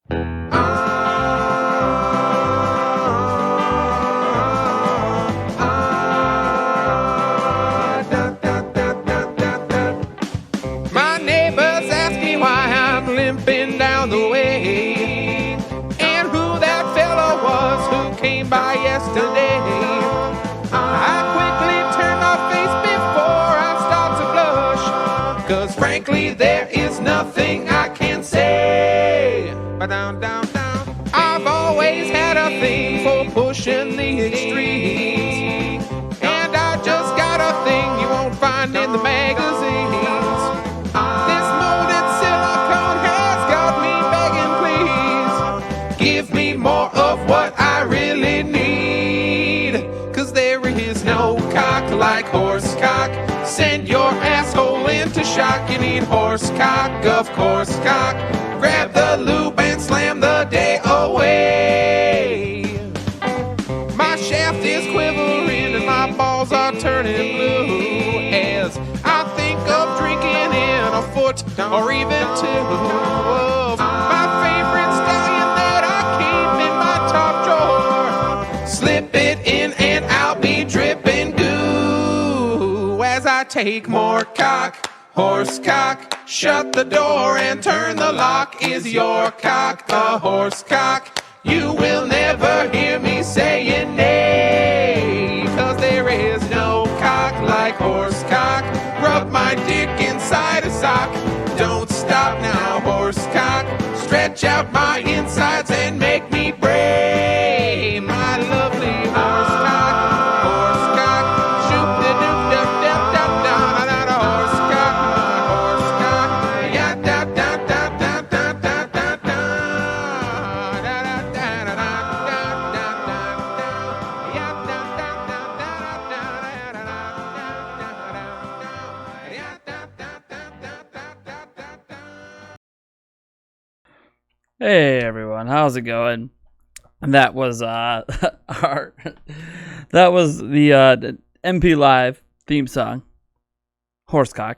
My neighbors ask me why I'm limping down the way, and who that fella was who came by yesterday. I quickly turn my face before I start to blush, 'cause frankly there is nothing I can say. I've always had a thing for pushing the extremes, and I just got a thing you won't find in the magazines. This molded silicone has got me begging, please give me more of what I really need, 'cause there is no cock like horse cock. Send your asshole into shock. You need horse cock, of course cock. Grab the lube and slam the day away. My shaft is quivering and my balls are turning blue as I think of drinking in a foot or even two of my favorite stallion that I keep in my top drawer. Slip it in and I'll be dripping goo as I take more cock, horse cock. Shut the door and turn the lock. Is your cock a horse cock? You will never hear me saying nay, 'cause there is no cock like horse cock. Rub my dick inside a sock. Don't stop now, horse cock. Stretch out my insides and make me bray. My lovely horse cock, horse cock. Shoot the doop dup dup dup down on a horse cock, my horse cock. Yeah, da da da da da da da da. Da da da da da da da da. Yeah, da da da da da da da da. Yeah, da da da da da da da. Hey everyone, how's it going? And that was that was the MP Live theme song, Horsecock,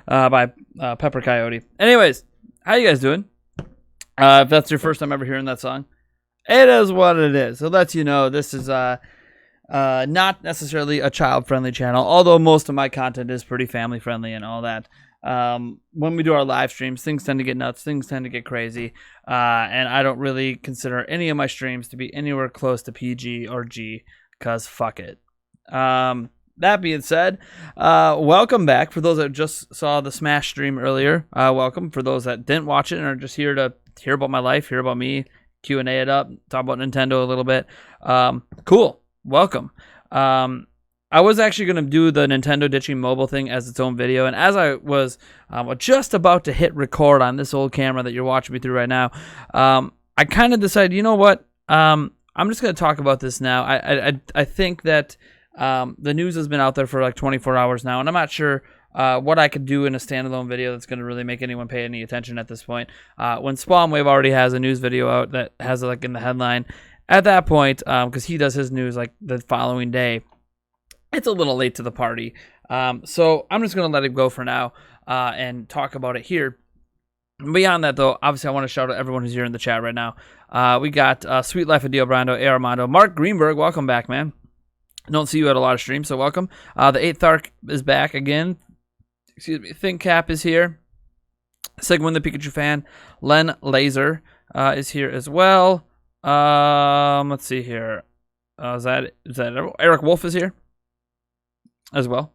by Pepper Coyote. Anyways, how you guys doing? If that's your first time ever hearing that song, it is what it is. So lets you know this is not necessarily a child-friendly channel, although most of my content is pretty family-friendly and all that. When we do our live streams, things tend to get nuts, things tend to get crazy, and I don't really consider any of my streams to be anywhere close to PG or G, because fuck it. That being said, welcome back. For those that just saw the Smash stream earlier, welcome. For those that didn't watch it and are just here to hear about my life, hear about me, Q&A it up, talk about Nintendo a little bit, cool, welcome. I was actually going to do the Nintendo ditching mobile thing as its own video, and as I was just about to hit record on this old camera that you're watching me through right now, I kind of decided, you know what, I'm just going to talk about this now. I think that the news has been out there for like 24 hours now, and I'm not sure what I could do in a standalone video that's going to really make anyone pay any attention at this point. When Spawnwave already has a news video out that has like in the headline, at that point, because he does his news like the following day, it's a little late to the party. So I'm just going to let it go for now and talk about it here. Beyond that, though, obviously I want to shout out everyone who's here in the chat right now. We got Sweet Life of Dio Brando, A. Armando, Mark Greenberg, welcome back, man. Don't see you at a lot of streams, so welcome. The 8th Arc is back again. Excuse me. ThinkCap is here. Sigmund the Pikachu fan. Len Laser is here as well. Let's see here. Is that Eric Wolf is here as well.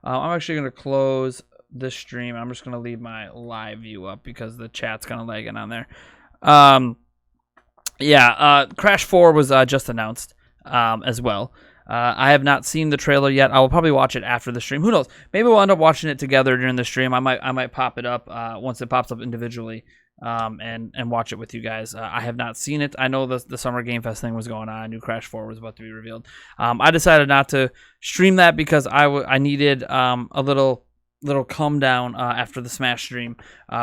I'm actually going to close this stream. I'm just going to leave my live view up because the chat's kind of lagging on there. Crash 4 was just announced as well. I have not seen the trailer yet. I will probably watch it after the stream. Who knows? Maybe we'll end up watching it together during the stream. I might pop it up once it pops up individually and watch it with you guys. I have not seen it. I know the Summer Game Fest thing was going on. I knew Crash 4 was about to be revealed. I decided not to stream that because I needed a little calm down after the Smash stream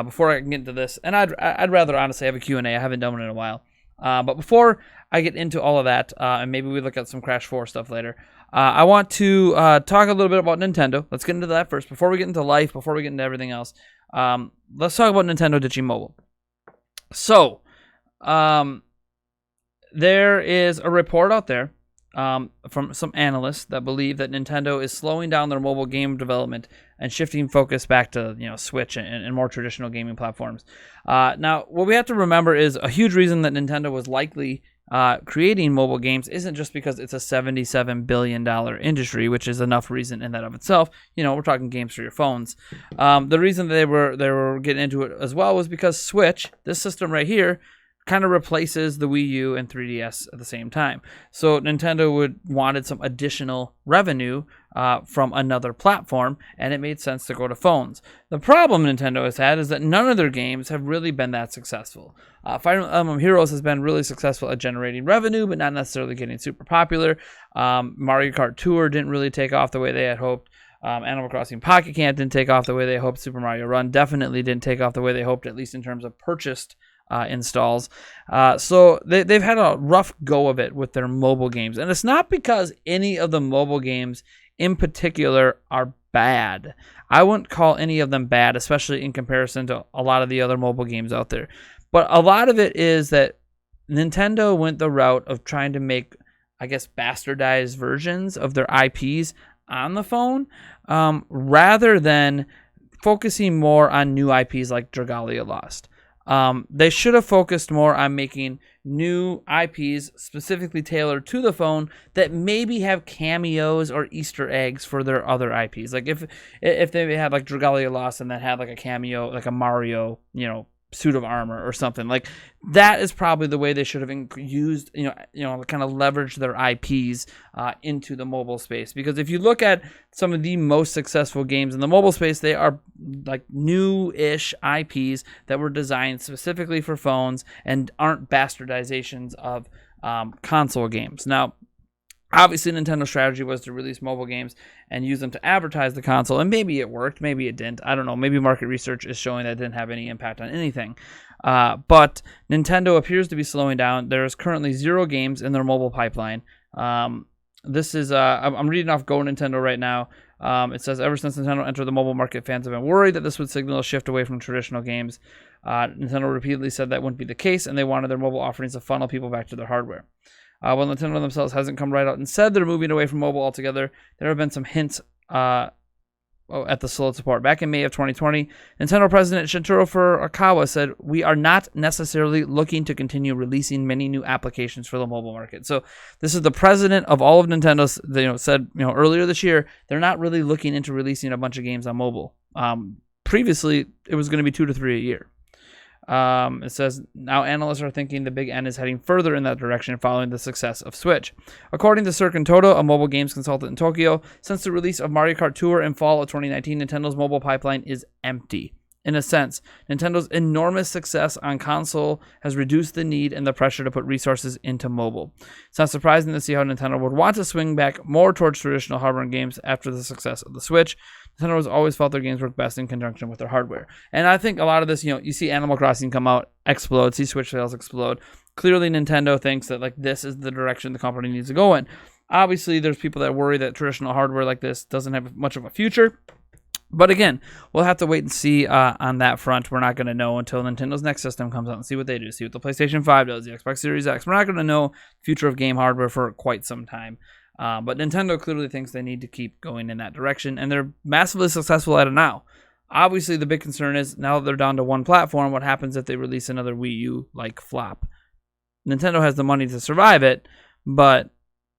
before I can get into this. And I'd rather honestly have a Q&A. I haven't done one in a while. But before I get into all of that, and maybe we look at some Crash 4 stuff later, I want to talk a little bit about Nintendo. Let's get into that first. Before we get into life, before we get into everything else, let's talk about Nintendo ditching mobile. So, there is a report out there from some analysts that believe that Nintendo is slowing down their mobile game development and shifting focus back to Switch and more traditional gaming platforms. Now, what we have to remember is a huge reason that Nintendo was likely creating mobile games isn't just because it's a $77 billion industry, which is enough reason in that of itself. We're talking games for your phones. The reason they were getting into it as well was because Switch, this system right here, kind of replaces the Wii U and 3DS at the same time. So Nintendo wanted some additional revenue from another platform, and it made sense to go to phones. The problem Nintendo has had is that none of their games have really been that successful. Fire Emblem Heroes has been really successful at generating revenue, but not necessarily getting super popular. Mario Kart Tour didn't really take off the way they had hoped. Animal Crossing Pocket Camp didn't take off the way they hoped. Super Mario Run definitely didn't take off the way they hoped, at least in terms of purchased installs. So they've had a rough go of it with their mobile games. And it's not because any of the mobile games in particular are bad. I wouldn't call any of them bad, especially in comparison to a lot of the other mobile games out there. But a lot of it is that Nintendo went the route of trying to make, I guess, bastardized versions of their IPs on the phone, rather than focusing more on new IPs like Dragalia Lost. They should have focused more on making new IPs specifically tailored to the phone that maybe have cameos or Easter eggs for their other IPs. Like if they had like Dragalia Lost and then had like a cameo, like a Mario, suit of armor or something, like that is probably the way they should have used, kind of leveraged their IPs into the mobile space. Because if you look at some of the most successful games in the mobile space, they are like new-ish IPs that were designed specifically for phones and aren't bastardizations of console games. Now, obviously, Nintendo's strategy was to release mobile games and use them to advertise the console, and maybe it worked, maybe it didn't. I don't know. Maybe market research is showing that it didn't have any impact on anything. But Nintendo appears to be slowing down. There is currently 0 games in their mobile pipeline. This is I'm reading off Go Nintendo right now. It says, ever since Nintendo entered the mobile market, fans have been worried that this would signal a shift away from traditional games. Nintendo repeatedly said that wouldn't be the case, and they wanted their mobile offerings to funnel people back to their hardware. While Nintendo themselves hasn't come right out and said they're moving away from mobile altogether, there have been some hints at the slowed support. Back in May of 2020, Nintendo President Shintaro Furukawa said, "We are not necessarily looking to continue releasing many new applications for the mobile market." So this is the president of all of Nintendo, said earlier this year, they're not really looking into releasing a bunch of games on mobile. Previously, it was going to be 2 to 3 a year. It says, now analysts are thinking the Big N is heading further in that direction following the success of Switch. According to Cirkin Toto, a mobile games consultant in Tokyo, since the release of Mario Kart Tour in fall of 2019, Nintendo's mobile pipeline is empty. In a sense, Nintendo's enormous success on console has reduced the need and the pressure to put resources into mobile. It's not surprising to see how Nintendo would want to swing back more towards traditional hardware games after the success of the Switch. Nintendo has always felt their games work best in conjunction with their hardware. And I think a lot of this, you see Animal Crossing come out, explode, see Switch sales explode. Clearly, Nintendo thinks that this is the direction the company needs to go in. Obviously, there's people that worry that traditional hardware like this doesn't have much of a future. But again, we'll have to wait and see on that front. We're not going to know until Nintendo's next system comes out and see what they do. See what the PlayStation 5 does, the Xbox Series X. We're not going to know the future of game hardware for quite some time. But Nintendo clearly thinks they need to keep going in that direction, and they're massively successful at it now. Obviously, the big concern is now that they're down to one platform, what happens if they release another Wii U-like flop? Nintendo has the money to survive it, but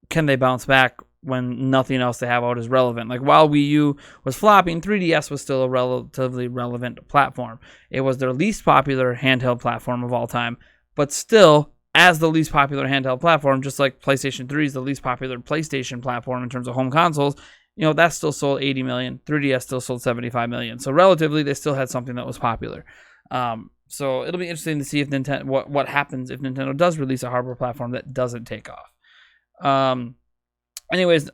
can they bounce back when nothing else they have out is relevant? Like, while Wii U was flopping, 3DS was still a relatively relevant platform. It was their least popular handheld platform of all time, but still, as the least popular handheld platform, just like PlayStation 3 is the least popular PlayStation platform in terms of home consoles, that still sold 80 million. 3DS still sold 75 million. So relatively, they still had something that was popular. So it'll be interesting to see if what happens if Nintendo does release a hardware platform that doesn't take off. Anyways,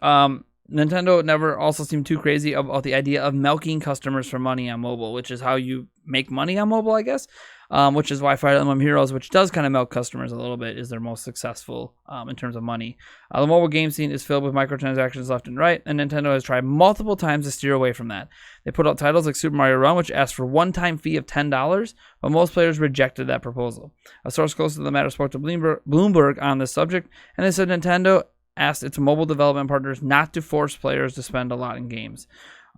Nintendo never also seemed too crazy about the idea of milking customers for money on mobile, which is how you make money on mobile, I guess. Which is why Fire Emblem Heroes, which does kind of milk customers a little bit, is their most successful in terms of money. The mobile game scene is filled with microtransactions left and right, and Nintendo has tried multiple times to steer away from that. They put out titles like Super Mario Run, which asked for a one-time fee of $10, but most players rejected that proposal. A source close to the matter spoke to Bloomberg on this subject, and they said Nintendo asked its mobile development partners not to force players to spend a lot in games.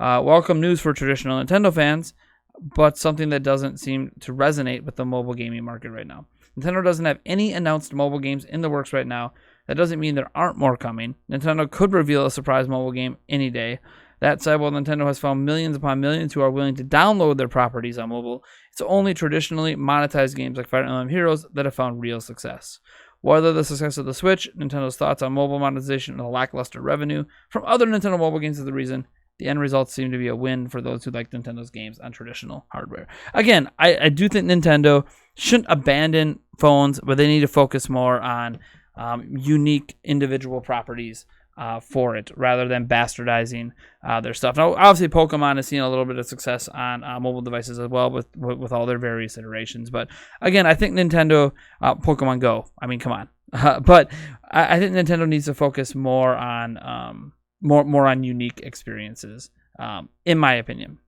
Welcome news for traditional Nintendo fans, but something that doesn't seem to resonate with the mobile gaming market right now. Nintendo doesn't have any announced mobile games in the works right now. That doesn't mean there aren't more coming. Nintendo could reveal a surprise mobile game any day. That said, while Nintendo has found millions upon millions who are willing to download their properties on mobile, it's only traditionally monetized games like Fire Emblem Heroes that have found real success. Whether the success of the Switch, Nintendo's thoughts on mobile monetization, and the lackluster revenue from other Nintendo mobile games is the reason, the end results seem to be a win for those who like Nintendo's games on traditional hardware. Again, I do think Nintendo shouldn't abandon phones, but they need to focus more on unique individual properties for it, rather than bastardizing their stuff. Now, obviously, Pokemon has seen a little bit of success on mobile devices as well with all their various iterations. But again, I think Nintendo, Pokemon Go, I mean, come on. But I think Nintendo needs to focus more on more on unique experiences, in my opinion.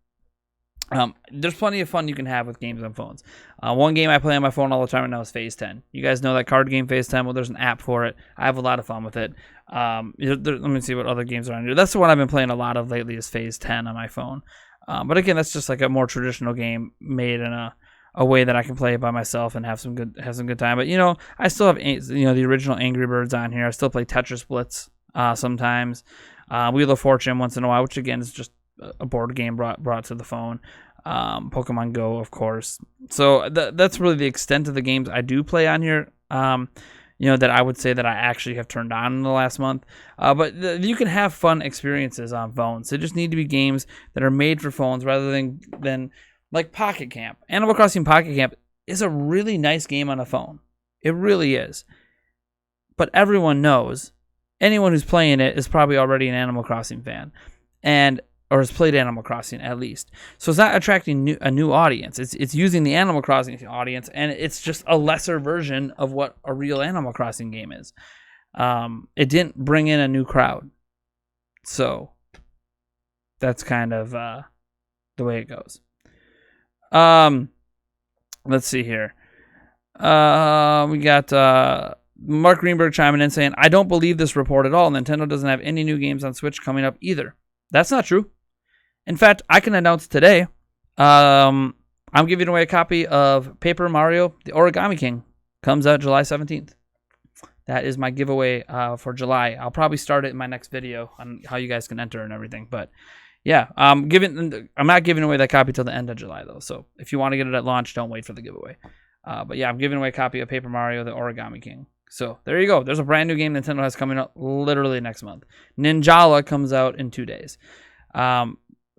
There's plenty of fun you can have with games on phones. One game I play on my phone all the time right now is Phase 10. You guys know that card game Phase 10? Well, there's an app for it. I have a lot of fun with it. Let me see what other games are on here. That's the one I've been playing a lot of lately is Phase 10 on my phone. But again, that's just like a more traditional game made in a way that I can play it by myself and have some good time. But I still have the original Angry Birds on here. I still play Tetris Blitz sometimes. Wheel of Fortune once in a while, which again is just a board game brought to the phone. Pokemon Go, of course. So that's really the extent of the games I do play on here. That I would say that I actually have turned on in the last month. But you can have fun experiences on phones. They just need to be games that are made for phones rather than like Pocket Camp. Animal Crossing Pocket Camp is a really nice game on a phone. It really is. But everyone knows, anyone who's playing it is probably already an Animal Crossing fan, or has played Animal Crossing at least. So it's not attracting a new audience. It's using the Animal Crossing audience, and it's just a lesser version of what a real Animal Crossing game is. It didn't bring in a new crowd. So that's kind of the way it goes. Let's see here. We got Mark Greenberg chiming in saying, I don't believe this report at all. Nintendo doesn't have any new games on Switch coming up either. That's not true. In fact, I can announce today, I'm giving away a copy of Paper Mario, The Origami King. Comes out July 17th. That is my giveaway for July. I'll probably start it in my next video on how you guys can enter and everything. But yeah, I'm not giving away that copy till the end of July, though. So if you want to get it at launch, don't wait for the giveaway. But yeah, I'm giving away a copy of Paper Mario, The Origami King. So there you go. There's a brand new game Nintendo has coming out literally next month. Ninjala comes out in 2 days.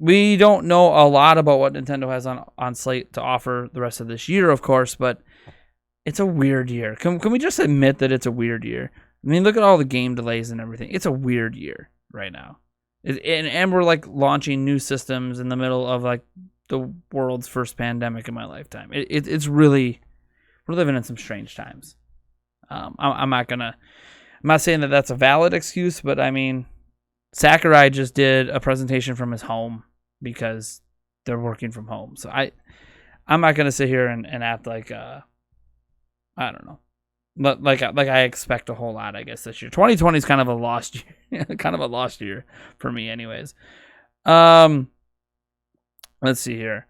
We don't know a lot about what Nintendo has on slate to offer the rest of this year, of course, but it's a weird year. Can we just admit that it's a weird year? I mean, look at all the game delays and everything. It's a weird year right now. And we're like launching new systems in the middle of like the world's first pandemic in my lifetime. It's really, we're living in some strange times. I'm not saying that that's a valid excuse, but I mean, Sakurai just did a presentation from his home because they're working from home. So I'm not gonna sit here and act like I don't know, but like I expect a whole lot, I guess, this year. 2020 is kind of a lost year, kind of a lost year for me, anyways. Let's see here.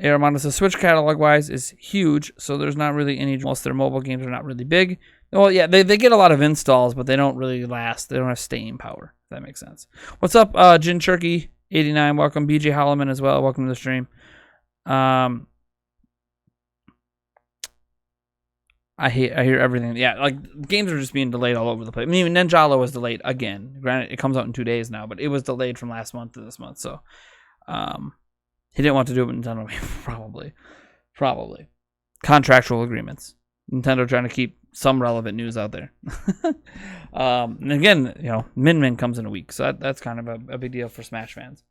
Aramana says Switch catalog wise is huge, so there's not really any. Most of their mobile games are not really big. Well, yeah, they get a lot of installs, but they don't really last. They don't have staying power. If that makes sense. What's up, Jin Turkey 89? Welcome, BJ Holloman as well. Welcome to the stream. I hear everything. Yeah, like games are just being delayed all over the place. I mean, Ninjala was delayed again. Granted, it comes out in 2 days now, but it was delayed from last month to this month. So, he didn't want to do it with Nintendo. Probably contractual agreements. Nintendo trying to keep some relevant news out there. And again, Min Min comes in a week, so that's kind of a big deal for Smash fans.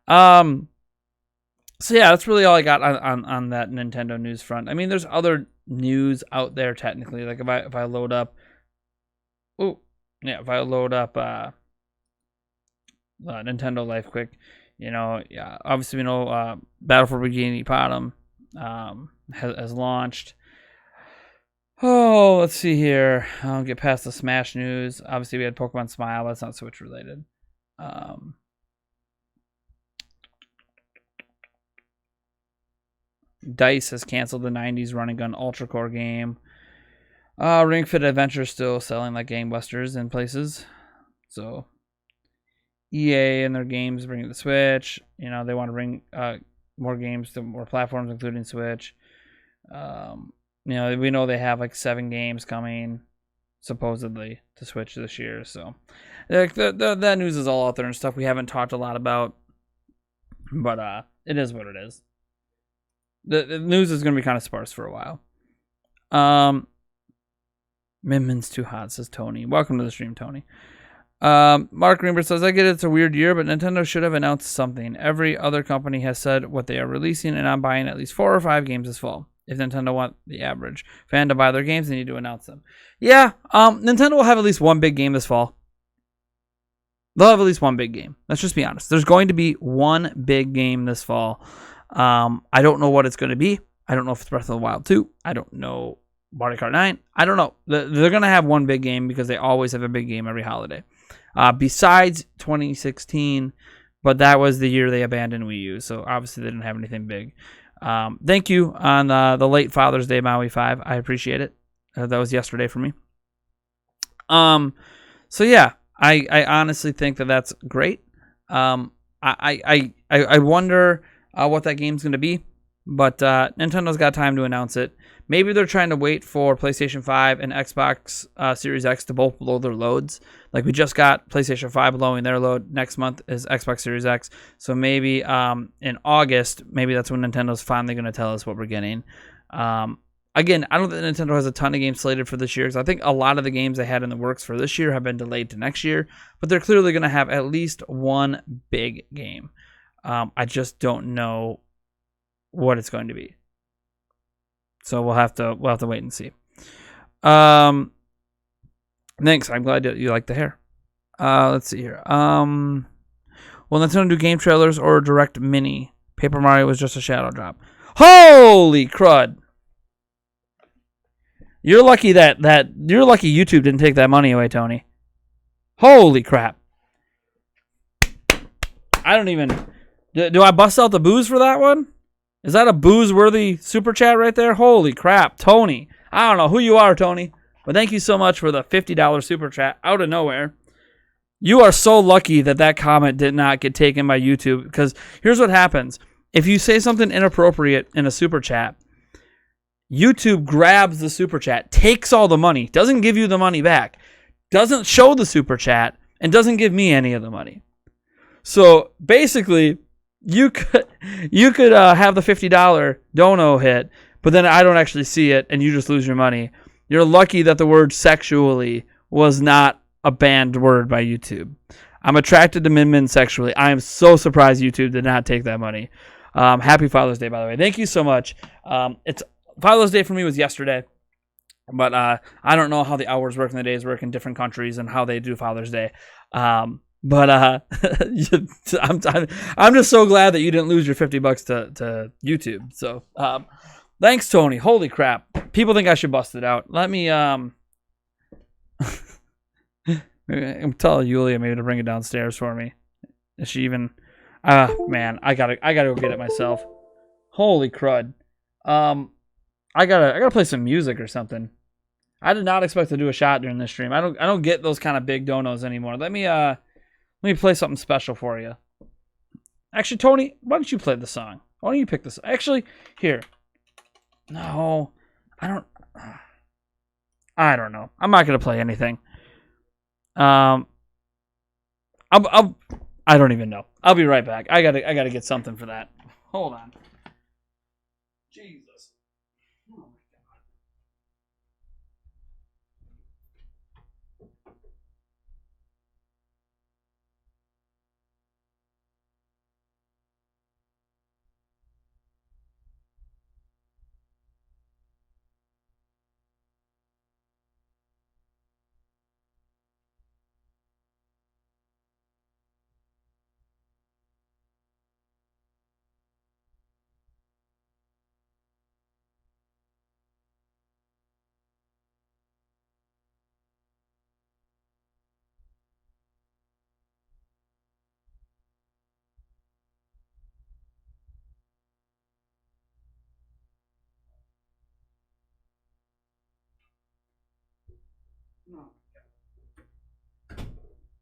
So yeah, that's really all I got on that Nintendo news front. I mean, there's other news out there technically. Like if I load up, Nintendo Life Quick, obviously we know Battle for Bikini Bottom has launched. Oh, let's see here. I'll get past the Smash news. Obviously we had Pokemon Smile. That's not Switch related. DICE has canceled the 90s Run and Gun Ultra Core game. Ring Fit Adventure is still selling like gangbusters in places. So EA and their games bringing the Switch. They want to bring more games to more platforms, including Switch. We know they have like 7 games coming supposedly to Switch this year. So that news is all out there and stuff we haven't talked a lot about. But it is what it is. The news is going to be kind of sparse for a while. Min Min's too hot, says Tony. Welcome to the stream, Tony. Mark Greenberg says, I get it's a weird year, but Nintendo should have announced something. Every other company has said what they are releasing, and I'm buying at least 4 or 5 games this fall. If Nintendo want the average fan to buy their games, they need to announce them. Yeah, Nintendo will have at least one big game this fall. They'll have at least one big game. Let's just be honest. There's going to be one big game this fall. I don't know what it's going to be. I don't know if it's Breath of the Wild 2. I don't know Mario Kart 9. I don't know. They're going to have one big game because they always have a big game every holiday. Besides 2016, but that was the year they abandoned Wii U, so obviously they didn't have anything big. Thank you on the late Father's Day Maui 5. I appreciate it. That was yesterday for me. So yeah, I honestly think that's great. I wonder what that game's going to be, but Nintendo's got time to announce it. Maybe they're trying to wait for PlayStation 5 and Xbox Series X to both blow their loads. Like we just got PlayStation 5 blowing their load. Next month is Xbox Series X. So maybe in August, maybe that's when Nintendo's finally going to tell us what we're getting. Again, I don't think Nintendo has a ton of games slated for this year because I think a lot of the games they had in the works for this year have been delayed to next year. But they're clearly going to have at least one big game. I just don't know what it's going to be. So we'll have to wait and see. Thanks. I'm glad you like the hair. Let's see here. Will Nintendo do game trailers or direct mini? Paper Mario was just a shadow drop. Holy crud! You're lucky you're lucky YouTube didn't take that money away, Tony. Holy crap! I don't even. Do I bust out the booze for that one? Is that a booze-worthy super chat right there? Holy crap, Tony. I don't know who you are, Tony, but thank you so much for the $50 super chat out of nowhere. You are so lucky that comment did not get taken by YouTube, because here's what happens. If you say something inappropriate in a super chat, YouTube grabs the super chat, takes all the money, doesn't give you the money back, doesn't show the super chat, and doesn't give me any of the money. So basically, you could have the $50 dono hit, but then I don't actually see it, and you just lose your money. You're lucky that the word sexually was not a banned word by YouTube. I'm attracted to Min Min sexually. I am so surprised YouTube did not take that money. Happy Father's Day, by the way. Thank you so much. It's Father's Day for me was yesterday, but I don't know how the hours work and the days work in different countries and how they do Father's Day. But I'm just so glad that you didn't lose your $50 to YouTube. So thanks, Tony. Holy crap! People think I should bust it out. Let me tell Yulia maybe to bring it downstairs for me. Is she even? Man, I gotta go get it myself. Holy crud! I gotta play some music or something. I did not expect to do a shot during this stream. I don't get those kind of big donos anymore. Let me play something special for you. Actually, Tony, why don't you play the song? Why don't you pick this? Actually, here. No, I don't know. I'm not gonna play anything. I don't even know. I'll be right back. I gotta get something for that. Hold on. Jesus. Oh my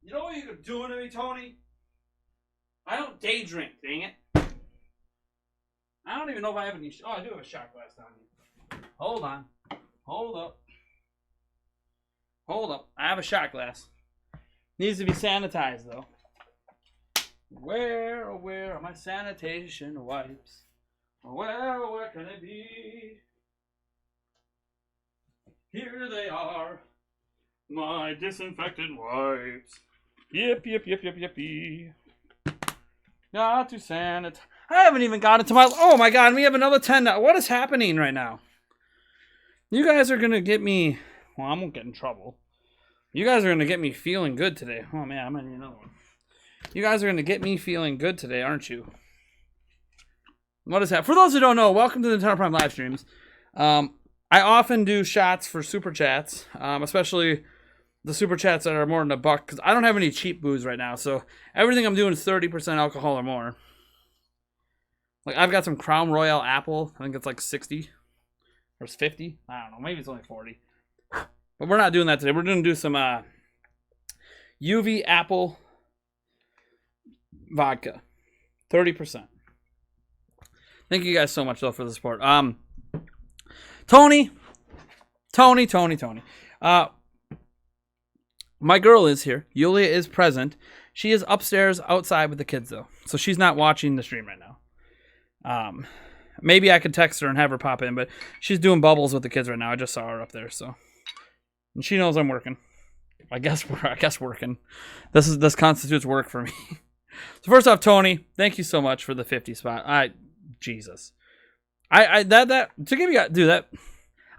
You know what you're doing to me, Tony? I don't day drink, dang it. I don't even know if I have any. Oh, I do have a shot glass down here. Hold on. Hold up. Hold up. I have a shot glass. Needs to be sanitized, though. Where are my sanitation wipes? Where can they be? Here they are. My disinfectant wipes. Yep. Got to sanitize. I haven't even gotten to my... Oh my god, we have another 10 now. What is happening right now? You guys are going to get me... Well, I won't get in trouble. You guys are going to get me feeling good today. Oh man, I'm going to need another one. You guys are going to get me feeling good today, aren't you? What is that? For those who don't know, welcome to the Nintendo Prime live streams. I often do shots for super chats, especially the super chats that are more than $1, because I don't have any cheap booze right now, so everything I'm doing is 30% alcohol or more. Like, I've got some Crown Royal Apple. I think it's like 60. Or it's 50. I don't know. Maybe it's only 40. But we're not doing that today. We're going to do some UV Apple vodka. 30%. Thank you guys so much, though, for the support. Tony. My girl is here. Yulia is present. She is upstairs outside with the kids, though. So she's not watching the stream right now. Maybe I could text her and have her pop in, but she's doing bubbles with the kids right now. I just saw her up there, so. And she knows I'm working. I guess working. This constitutes work for me. So first off, Tony, thank you so much for the 50 spot. Jesus. To give you, dude, that,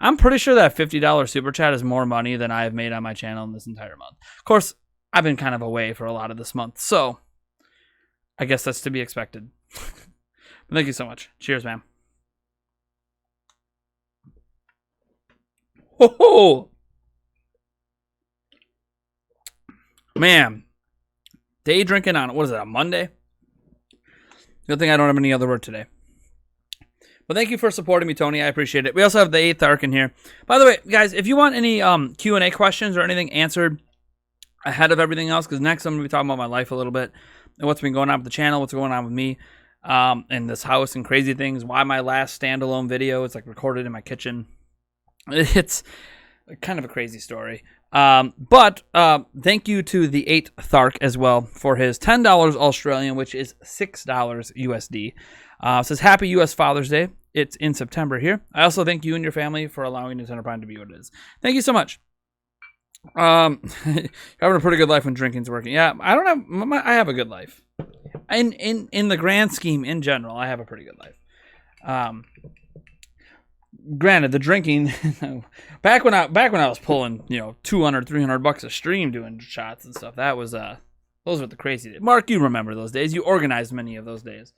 I'm pretty sure that $50 super chat is more money than I have made on my channel in this entire month. Of course, I've been kind of away for a lot of this month, so I guess that's to be expected. But thank you so much. Cheers, man. Oh, man. Day drinking on, what is it, a Monday? Good thing I don't have any other word today. But thank you for supporting me, Tony. I appreciate it. We also have the 8th Ark in here. By the way, guys, if you want any Q&A questions or anything answered ahead of everything else, because next I'm going to be talking about my life a little bit and what's been going on with the channel, what's going on with me in this house and crazy things, why my last standalone video is like recorded in my kitchen. It's kind of a crazy story. But thank you to the 8th Thark as well for his $10 Australian, which is $6 USD. Says Happy U.S. Father's Day. It's in September here. I also thank you and your family for allowing Nintendo Prime to be what it is. Thank you so much. Having a pretty good life when drinking's working. Yeah, I have a good life. In the grand scheme, in general, I have a pretty good life. Granted, the drinking back when I was pulling, $200, $300 a stream doing shots and stuff, that was those were the crazy days. Mark, you remember those days. You organized many of those days.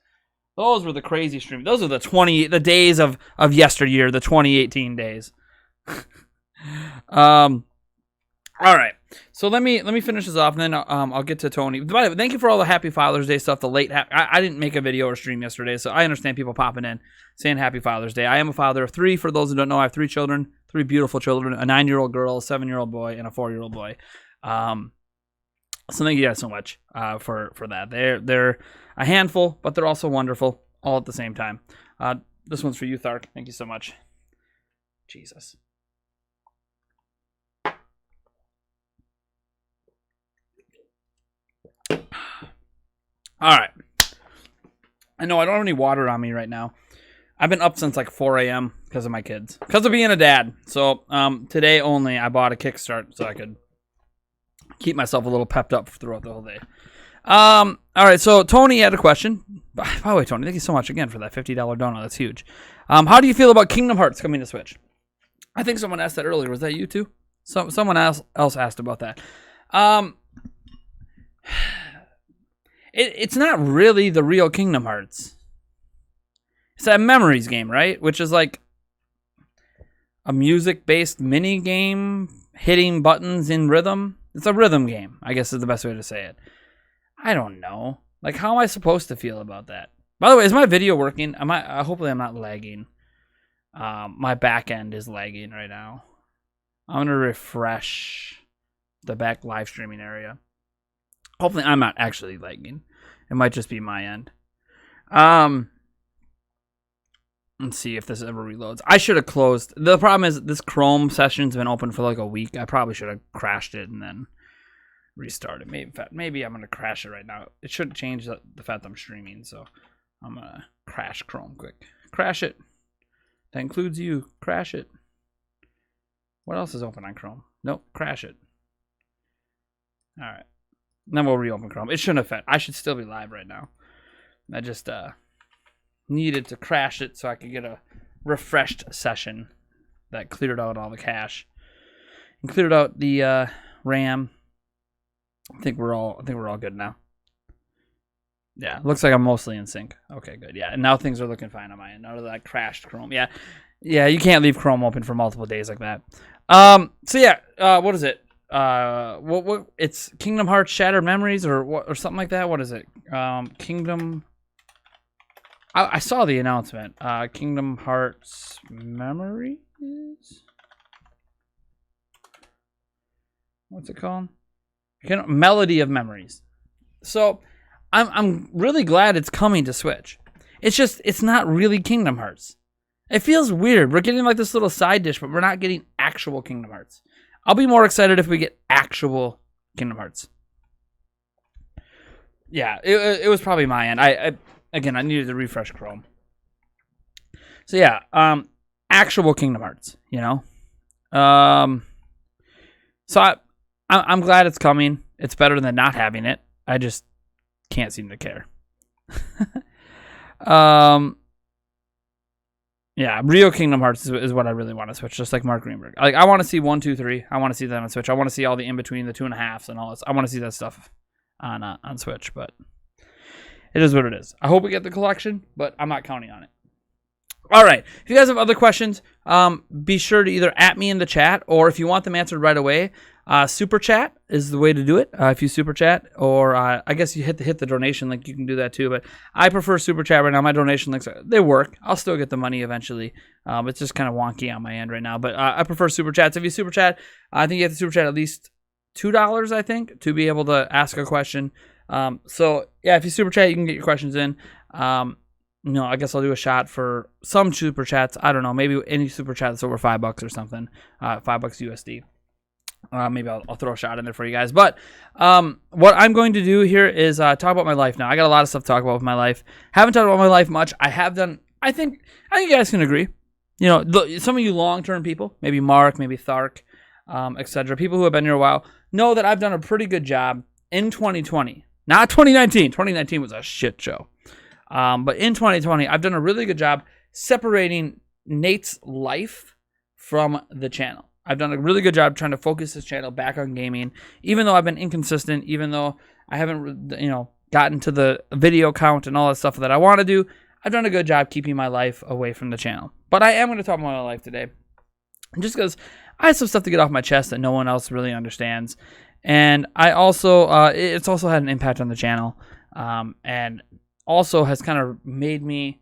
Those were the crazy streams. Those are the days of yesteryear, the 2018 days. All right. So let me finish this off, and then I'll get to Tony. By the way, thank you for all the Happy Father's Day stuff. I didn't make a video or stream yesterday, so I understand people popping in saying Happy Father's Day. I am a father of 3. For those who don't know, I have 3 children, 3 beautiful children, a 9-year-old girl, a 7-year-old boy, and a 4-year-old boy. So thank you guys so much for that. They're a handful, but they're also wonderful, all at the same time. This one's for you, Thark. Thank you so much. Jesus. All right. I know I don't have any water on me right now. I've been up since like 4 a.m. because of my kids. Because of being a dad. So today only I bought a kickstart so I could keep myself a little pepped up throughout the whole day. All right, so Tony had a question. By the way, Tony, thank you so much again for that $50 donut. That's huge. How do you feel about Kingdom Hearts coming to Switch? I think someone asked that earlier. Was that you too? Someone else asked about that. It's not really the real Kingdom Hearts. It's that Memories game, right? Which is like a music-based mini game, hitting buttons in rhythm. It's a rhythm game, I guess is the best way to say it. I don't know. Like, how am I supposed to feel about that? By the way, is my video working? Hopefully I'm not lagging. My back end is lagging right now. I'm going to refresh. the back live streaming area. Hopefully I'm not actually lagging. It might just be my end. Let's see if this ever reloads. I should have closed. The problem is this Chrome session's been open for like a week. I probably should have crashed it and then restarted. Maybe I'm going to crash it right now. It shouldn't change the fact that I'm streaming, so I'm going to crash Chrome quick. Crash it. That includes you. Crash it. What else is open on Chrome? Nope. Crash it. All right. Then we'll reopen Chrome. It shouldn't affect. I should still be live right now. I just needed to crash it so I could get a refreshed session that cleared out all the cache and cleared out the RAM. I think we're all good now. Yeah, looks like I'm mostly in sync. Okay, good. Yeah, and now things are looking fine on my end. Now that I crashed Chrome. Yeah, you can't leave Chrome open for multiple days like that. So yeah, what is it? What? It's Kingdom Hearts Shattered Memories or something like that. What is it? Kingdom. I saw the announcement. Kingdom Hearts Memories. What's it called? Melody of Memories. So I'm really glad it's coming to Switch. It's not really Kingdom Hearts. It feels weird. We're getting like this little side dish, but we're not getting actual Kingdom Hearts. I'll be more excited if we get actual Kingdom Hearts. Yeah, it was probably my end. I needed to refresh Chrome. So yeah, actual Kingdom Hearts, you know. So I'm glad it's coming. It's better than not having it. I just can't seem to care. Yeah, Rio Kingdom Hearts is what I really want to Switch, just like Mark Greenberg. Like I want to see 1, 2, 3. I want to see that on Switch. I want to see all the in between, the 2.5s and all this. I want to see that stuff on Switch, but it is what it is. I hope we get the collection, but I'm not counting on it. All right. If you guys have other questions, be sure to either at me in the chat, or if you want them answered right away, super chat is the way to do it. If you super chat, or I guess you hit the donation link, you can do that too. But I prefer super chat right now. My donation links, they work. I'll still get the money eventually. It's just kind of wonky on my end right now. But I prefer super chats. If you super chat, I think you have to super chat at least $2, I think, to be able to ask a question. So yeah, if you super chat, you can get your questions in. I guess I'll do a shot for some super chats. I don't know, maybe any super chat that's over $5 or something, $5 USD. Maybe I'll throw a shot in there for you guys. But what I'm going to do here is talk about my life now. I got a lot of stuff to talk about with my life. Haven't talked about my life much. I have done. I think you guys can agree. You know, some of you long-term people, maybe Mark, maybe Thark, etc. People who have been here a while know that I've done a pretty good job in 2020. Not 2019. 2019 was a shit show. But in 2020, I've done a really good job separating Nate's life from the channel. I've done a really good job trying to focus this channel back on gaming, even though I've been inconsistent, even though I haven't, gotten to the video count and all that stuff that I want to do. I've done a good job keeping my life away from the channel. But I am going to talk about my life today, just because I have some stuff to get off my chest that no one else really understands. And I also, it's also had an impact on the channel, and also has kind of made me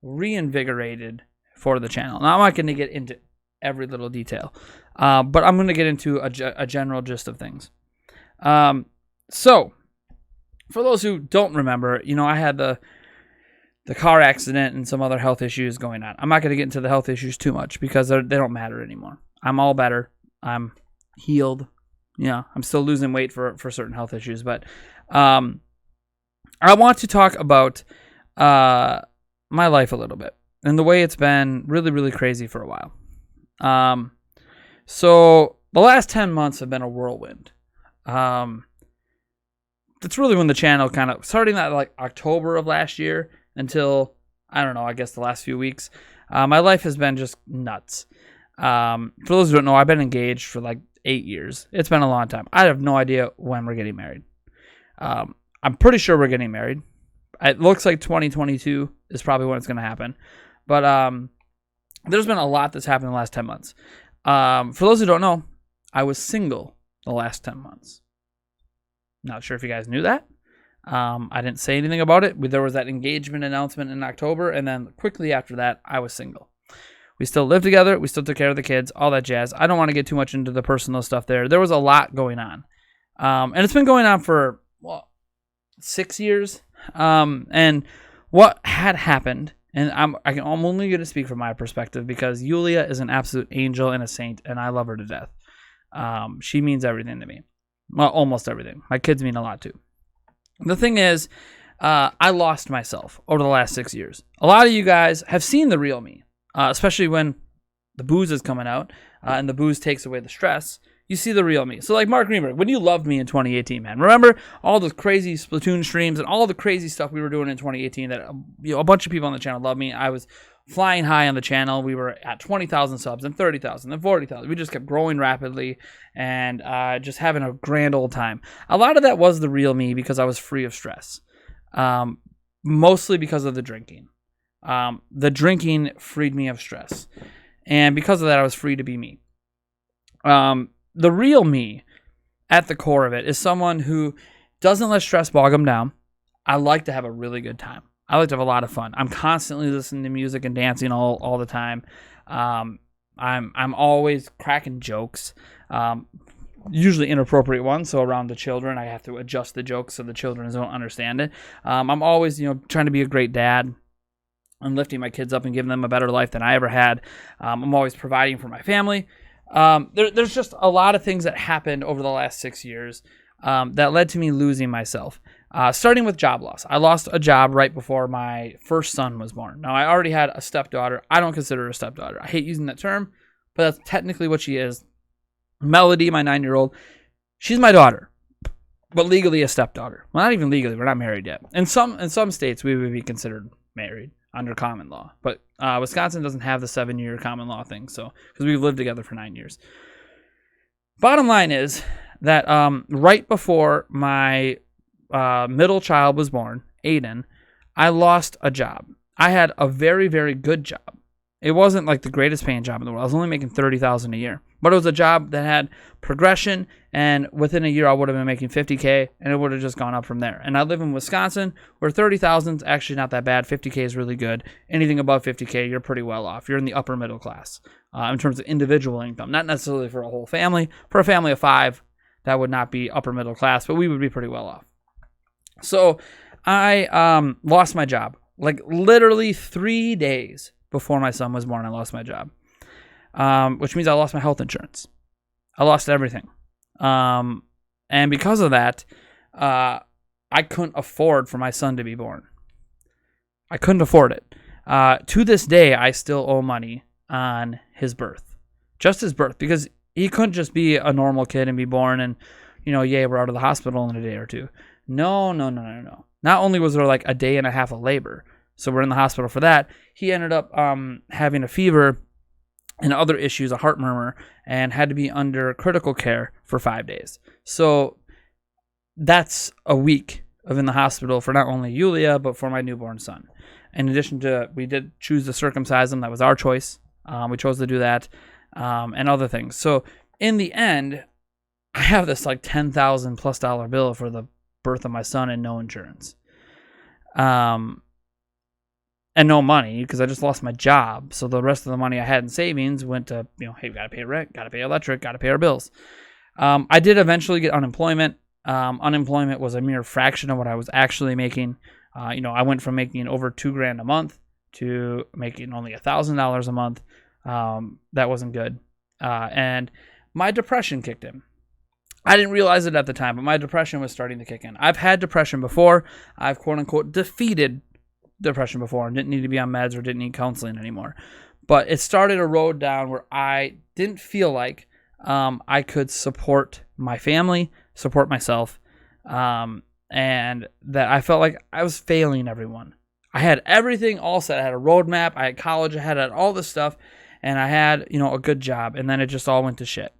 reinvigorated for the channel. Now, I'm not going to get into every little detail, but I'm going to get into a general gist of things. So, for those who don't remember, I had the car accident and some other health issues going on. I'm not going to get into the health issues too much because they don't matter anymore. I'm all better. I'm healed. I'm still losing weight for certain health issues, but I want to talk about my life a little bit and the way it's been really, really crazy for a while. So the last 10 months have been a whirlwind. That's really when the channel kind of starting that like October of last year until, I don't know, I guess the last few weeks. My life has been just nuts. For those who don't know, I've been engaged for like 8 years. It's been a long time. I have no idea when we're getting married. I'm pretty sure we're getting married. It looks like 2022 is probably when it's going to happen. But there's been a lot that's happened in the last 10 months. For those who don't know, I was single the last 10 months. Not sure if you guys knew that. I didn't say anything about it. There was that engagement announcement in October, and then quickly after that, I was single. We still live together. We still took care of the kids, all that jazz. I don't want to get too much into the personal stuff there. There was a lot going on. And it's been going on for, 6 years. And what had happened, and I'm only going to speak from my perspective because Yulia is an absolute angel and a saint, and I love her to death. She means everything to me. Well, almost everything. My kids mean a lot too. The thing is, I lost myself over the last 6 years. A lot of you guys have seen the real me, especially when the booze is coming out and the booze takes away the stress. You see the real me. So like Mark Greenberg, when you loved me in 2018, man, remember all those crazy Splatoon streams and all the crazy stuff we were doing in 2018 that a bunch of people on the channel loved me. I was flying high on the channel. We were at 20,000 subs and 30,000 and 40,000. We just kept growing rapidly and just having a grand old time. A lot of that was the real me because I was free of stress, mostly because of the drinking. The drinking freed me of stress. And because of that, I was free to be me. The real me, at the core of it, is someone who doesn't let stress bog them down. I like to have a really good time. I like to have a lot of fun. I'm constantly listening to music and dancing all the time. I'm always cracking jokes, usually inappropriate ones. So around the children, I have to adjust the jokes so the children don't understand it. I'm always, trying to be a great dad and lifting my kids up and giving them a better life than I ever had. I'm always providing for my family. There's just a lot of things that happened over the last 6 years that led to me losing myself. Starting with job loss. I lost a job right before my first son was born. Now, I already had a stepdaughter. I don't consider her a stepdaughter. I hate using that term, but that's technically what she is. Melody, my 9-year-old, she's my daughter, but legally a stepdaughter. Well, not even legally. We're not married yet. In some states, we would be considered married under common law, but Wisconsin doesn't have the 7-year common law thing, so because we've lived together for 9 years. Bottom line is that right before my middle child was born, Aiden, I lost a job. I had a very, very good job. It wasn't like the greatest paying job in the world. I was only making $30,000 a year, but it was a job that had progression, and within a year I would have been making $50K, and it would have just gone up from there. And I live in Wisconsin, where $30,000 is actually not that bad. $50K is really good. Anything above $50K, you're pretty well off. You're in the upper middle class in terms of individual income, not necessarily for a whole family. For a family of 5, that would not be upper middle class, but we would be pretty well off. So I lost my job. Like literally 3 days before my son was born, I lost my job, which means I lost my health insurance. I lost everything. And because of that, I couldn't afford for my son to be born. I couldn't afford it. To this day, I still owe money on his birth. Just his birth, because he couldn't just be a normal kid and be born and, yay, we're out of the hospital in a day or two. No. Not only was there like a day and a half of labor, so we're in the hospital for that, he ended up having a fever and other issues, a heart murmur, and had to be under critical care for 5 days. So that's a week of in the hospital for not only Yulia, but for my newborn son. In addition to, we did choose to circumcise him. That was our choice. We chose to do that and other things. So in the end, I have this like $10,000+ bill for the birth of my son and no insurance. And no money because I just lost my job. So the rest of the money I had in savings went to, hey, we got to pay rent, got to pay electric, got to pay our bills. I did eventually get unemployment. Unemployment was a mere fraction of what I was actually making. I went from making over $2,000 a month to making only $1,000 a month. That wasn't good. And my depression kicked in. I didn't realize it at the time, but my depression was starting to kick in. I've had depression before. I've quote unquote defeated depression before and didn't need to be on meds or didn't need counseling anymore. But it started a road down where I didn't feel like I could support my family, support myself, and that I felt like I was failing everyone. I had everything all set. I had a roadmap. I had college. I had all this stuff, and I had a good job. And then it just all went to shit.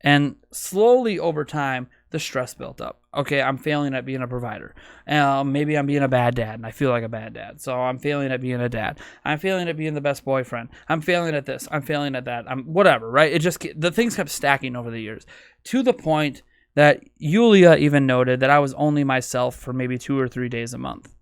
And slowly over time, the stress built up. Okay, I'm failing at being a provider. Maybe I'm being a bad dad, and I feel like a bad dad. So I'm failing at being a dad. I'm failing at being the best boyfriend. I'm failing at this. I'm failing at that. I'm whatever, right? The things kept stacking over the years to the point that Yulia even noted that I was only myself for maybe 2 or 3 days a month.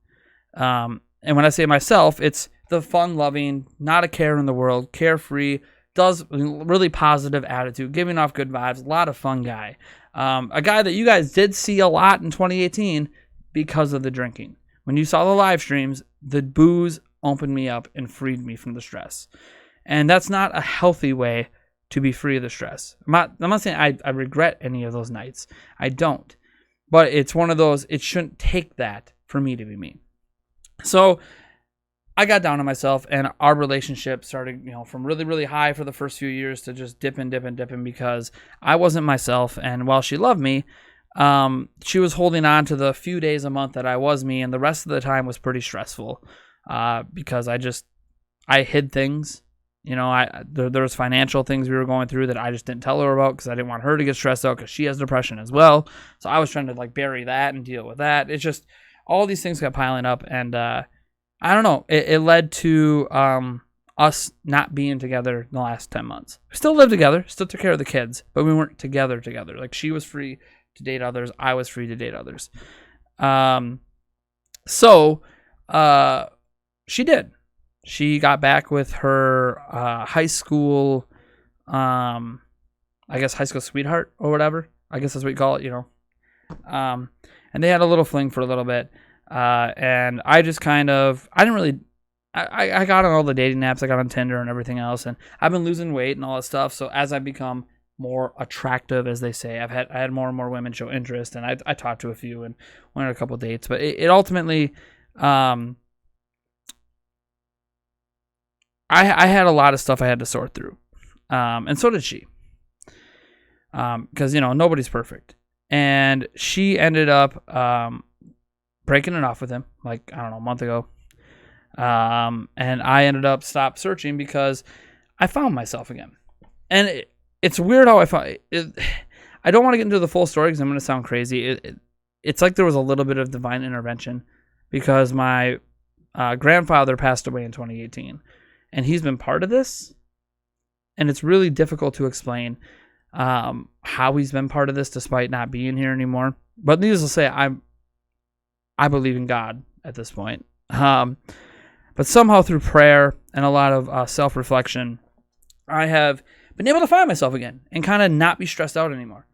And when I say myself, it's the fun-loving, not a care in the world, carefree, does really positive attitude, giving off good vibes, a lot of fun guy. A guy that you guys did see a lot in 2018 because of the drinking. When you saw the live streams, the booze opened me up and freed me from the stress. And that's not a healthy way to be free of the stress. I'm not saying I regret any of those nights. I don't. But it's one of those, it shouldn't take that for me to be me. So I got down on myself, and our relationship started, from really, really high for the first few years to just dipping because I wasn't myself. And while she loved me, she was holding on to the few days a month that I was me, and the rest of the time was pretty stressful because I hid things. There was financial things we were going through that I just didn't tell her about because I didn't want her to get stressed out because she has depression as well. So I was trying to bury that and deal with that. It's just all these things got piling up, and I don't know. It led to us not being together in the last 10 months. We still lived together, still took care of the kids, but we weren't together. She was free to date others. I was free to date others. So she did. She got back with her high school, high school sweetheart or whatever. I guess that's what you call it, And they had a little fling for a little bit. And I just I got on all the dating apps. I got on Tinder and everything else. And I've been losing weight and all that stuff. So as I become more attractive, as they say, I had more and more women show interest. And I talked to a few and went on a couple dates. But it ultimately... I had a lot of stuff I had to sort through. And so did she. Because, nobody's perfect. And she ended up breaking it off with him, a month ago. And I ended up stopped searching because I found myself again. And it's weird how I found it. I don't want to get into the full story because I'm going to sound crazy. It's like there was a little bit of divine intervention because my grandfather passed away in 2018. And he's been part of this, and it's really difficult to explain how he's been part of this despite not being here anymore. But needless to say, I believe in God at this point. But somehow through prayer and a lot of self-reflection, I have been able to find myself again and kind of not be stressed out anymore.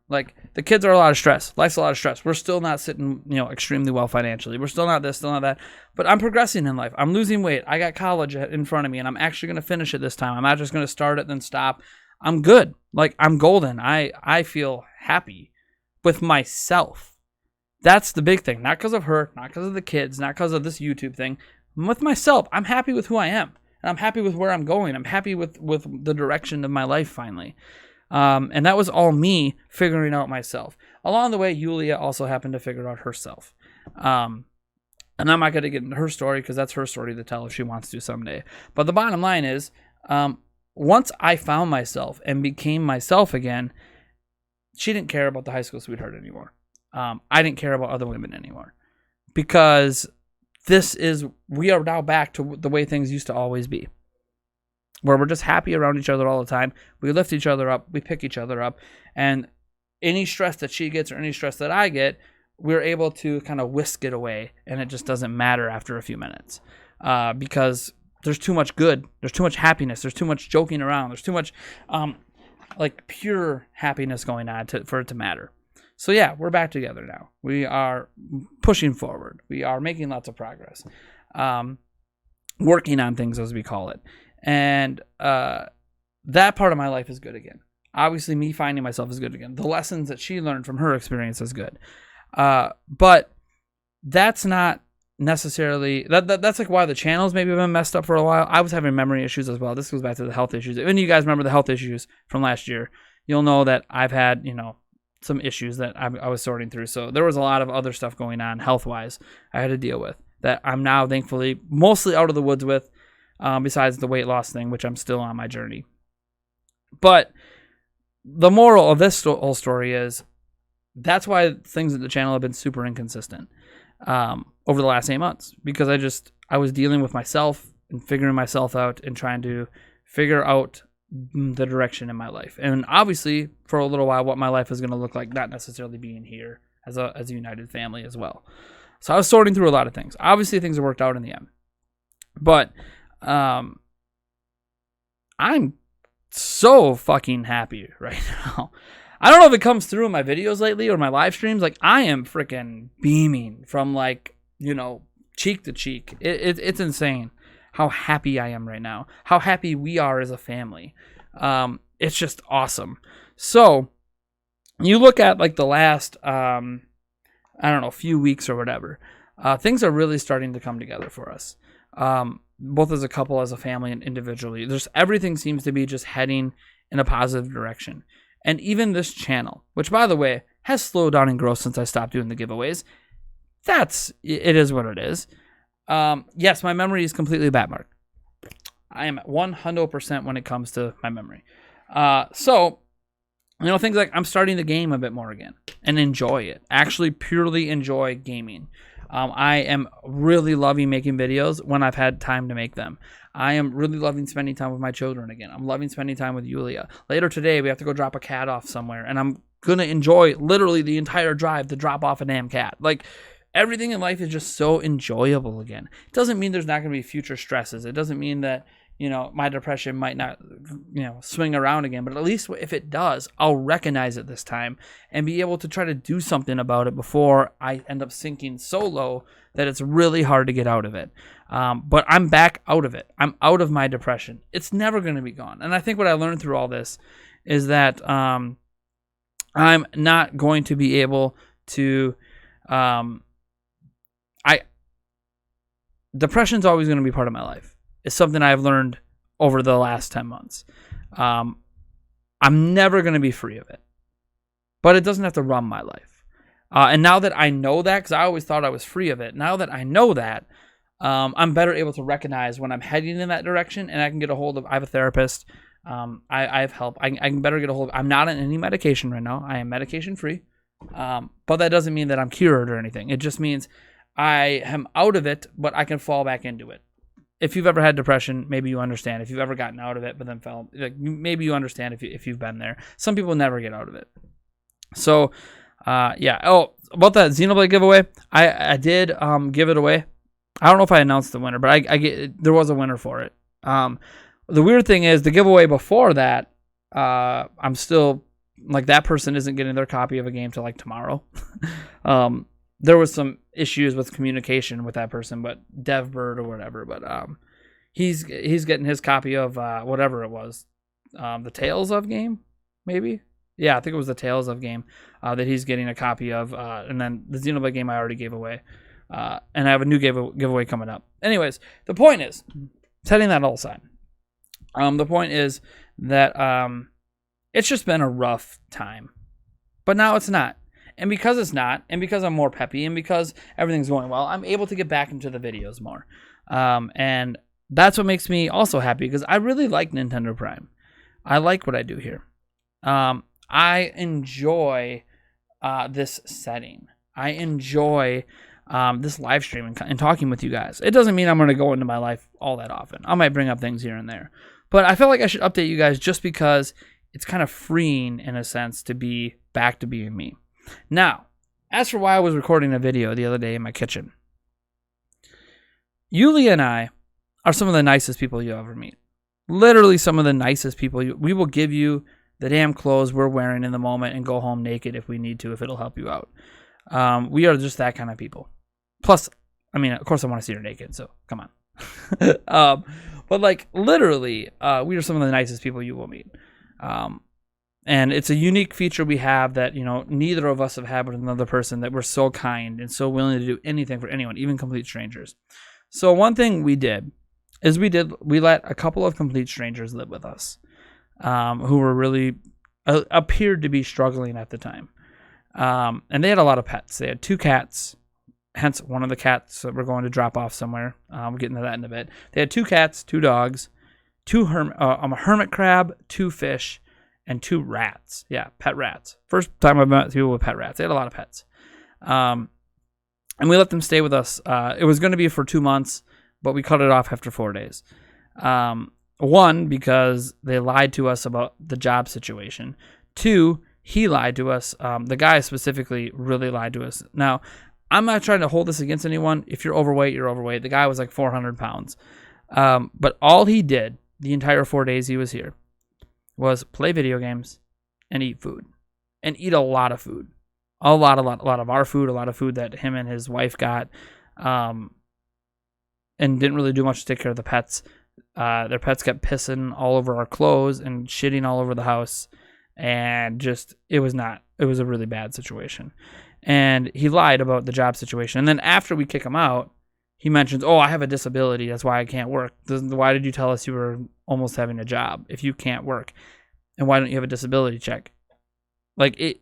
The kids are a lot of stress. Life's a lot of stress. We're still not sitting, extremely well financially. We're still not this, still not that. But I'm progressing in life. I'm losing weight. I got college in front of me, and I'm actually going to finish it this time. I'm not just going to start it, then stop. I'm good. I'm golden. I feel happy with myself. That's the big thing. Not because of her, not because of the kids, not because of this YouTube thing. I'm with myself. I'm happy with who I am. And I'm happy with where I'm going. I'm happy with the direction of my life finally. And that was all me figuring out myself. Along the way, Yulia also happened to figure out herself. And I'm not going to get into her story because that's her story to tell if she wants to someday. But the bottom line is, once I found myself and became myself again, she didn't care about the high school sweetheart anymore. I didn't care about other women anymore. Because we are now back to the way things used to always be. Where we're just happy around each other all the time. We lift each other up. We pick each other up. And any stress that she gets or any stress that I get, we're able to kind of whisk it away. And it just doesn't matter after a few minutes. Because there's too much good. There's too much happiness. There's too much joking around. There's too much pure happiness going on for it to matter. So yeah, we're back together now. We are pushing forward. We are making lots of progress. Working on things, as we call it. And that part of my life is good again. Obviously, me finding myself is good again. The lessons that she learned from her experience is good. But that's not necessarily... That's why the channels maybe have been messed up for a while. I was having memory issues as well. This goes back to the health issues. If you guys remember the health issues from last year, you'll know that I've had, some issues that I was sorting through. So there was a lot of other stuff going on health-wise I had to deal with that I'm now thankfully mostly out of the woods with. Besides the weight loss thing, which I'm still on my journey. But the moral of this whole story is that's why things at the channel have been super inconsistent over the last 8 months. Because I was dealing with myself and figuring myself out and trying to figure out the direction in my life. And obviously, for a little while, what my life is going to look like, not necessarily being here as a united family as well. So I was sorting through a lot of things. Obviously, things have worked out in the end. But... I'm so fucking happy right now. I don't know if it comes through in my videos lately or my live streams. Like, I am freaking beaming from, like, cheek to cheek. It's insane how happy I am right now. How happy we are as a family. It's just awesome. So, you look at, like, the last, few weeks or whatever. Things are really starting to come together for us. Both as a couple, as a family, and individually. Everything seems to be just heading in a positive direction. And even this channel, which, by the way, has slowed down in growth since I stopped doing the giveaways. It is what it is. Yes, my memory is completely bad, Mark. I am 100% when it comes to my memory. So, things like I'm starting the game a bit more again and enjoy it. Actually, purely enjoy gaming. I am really loving making videos when I've had time to make them. I am really loving spending time with my children again. I'm loving spending time with Yulia. Later today, we have to go drop a cat off somewhere, and I'm going to enjoy literally the entire drive to drop off a damn cat. Like, everything in life is just so enjoyable again. It doesn't mean there's not going to be future stresses. It doesn't mean that, my depression might not, swing around again. But at least if it does, I'll recognize it this time and be able to try to do something about it before I end up sinking so low that it's really hard to get out of it. But I'm back out of it. I'm out of my depression. It's never going to be gone. And I think what I learned through all this is that I'm not going to be able to... Depression's always going to be part of my life. It's something I've learned over the last 10 months. I'm never going to be free of it. But it doesn't have to run my life. And now that I know that, because I always thought I was free of it, now that I know that, I'm better able to recognize when I'm heading in that direction, and I can get a hold of... I have a therapist. I have help. I can better get a hold of... I'm not on any medication right now. I am medication free. But that doesn't mean that I'm cured or anything. It just means I am out of it, but I can fall back into it. If you've ever had depression, maybe you understand. If you've ever gotten out of it, but then fell, maybe you understand if you've been there. Some people never get out of it. So, yeah. Oh, about that Xenoblade giveaway, I did give it away. I don't know if I announced the winner, but there was a winner for it. The weird thing is the giveaway before that, I'm still like, that person isn't getting their copy of a game till like tomorrow. There was some issues with communication with that person, but DevBird or whatever. But he's getting his copy of whatever it was, the Tales of game, maybe. Yeah, I think it was the Tales of game that he's getting a copy of, and then the Xenoblade game I already gave away, and I have a new giveaway coming up. Anyways, the point is, setting that all aside, the point is that it's just been a rough time, but now it's not. And because it's not, and because I'm more peppy, and because everything's going well, I'm able to get back into the videos more. And that's what makes me also happy, because I really like Nintendo Prime. I like what I do here. I enjoy this setting. I enjoy this live stream and talking with you guys. It doesn't mean I'm going to go into my life all that often. I might bring up things here and there. But I felt like I should update you guys just because it's kind of freeing, in a sense, to be back to being me. Now, as for why I was recording a video the other day in my kitchen, Yulia and I are some of the nicest people you'll ever meet. Literally some of the nicest people. We will give you the damn clothes we're wearing in the moment and go home naked if we need to, if it'll help you out. We are just that kind of people. Plus, I mean, of course I want to see her naked, so come on. But like, literally, we are some of the nicest people you will meet. And it's a unique feature we have that, neither of us have had with another person, that we're so kind and so willing to do anything for anyone, even complete strangers. So one thing we did is we let a couple of complete strangers live with us, who were really appeared to be struggling at the time. And they had a lot of pets. They had 2 cats, hence one of the cats that we're going to drop off somewhere. We'll get into that in a bit. They had 2 cats, 2 dogs, a hermit crab, 2 fish, and 2 rats. Yeah, pet rats. First time I've met people with pet rats. They had a lot of pets. And we let them stay with us. It was going to be for 2 months, but we cut it off after 4 days. 1, because they lied to us about the job situation. 2, he lied to us. The guy specifically really lied to us. Now, I'm not trying to hold this against anyone. If you're overweight, you're overweight. The guy was like 400 pounds. But all he did the entire 4 days he was here was play video games and eat food, and eat a lot of food, a lot of our food, a lot of food that him and his wife got, and didn't really do much to take care of the pets. Their pets kept pissing all over our clothes and shitting all over the house, and just it was a really bad situation. And he lied about the job situation, and then after we kick him out, he mentions, "Oh, I have a disability. That's why I can't work." Why did you tell us you were almost having a job if you can't work? And why don't you have a disability check? Like, it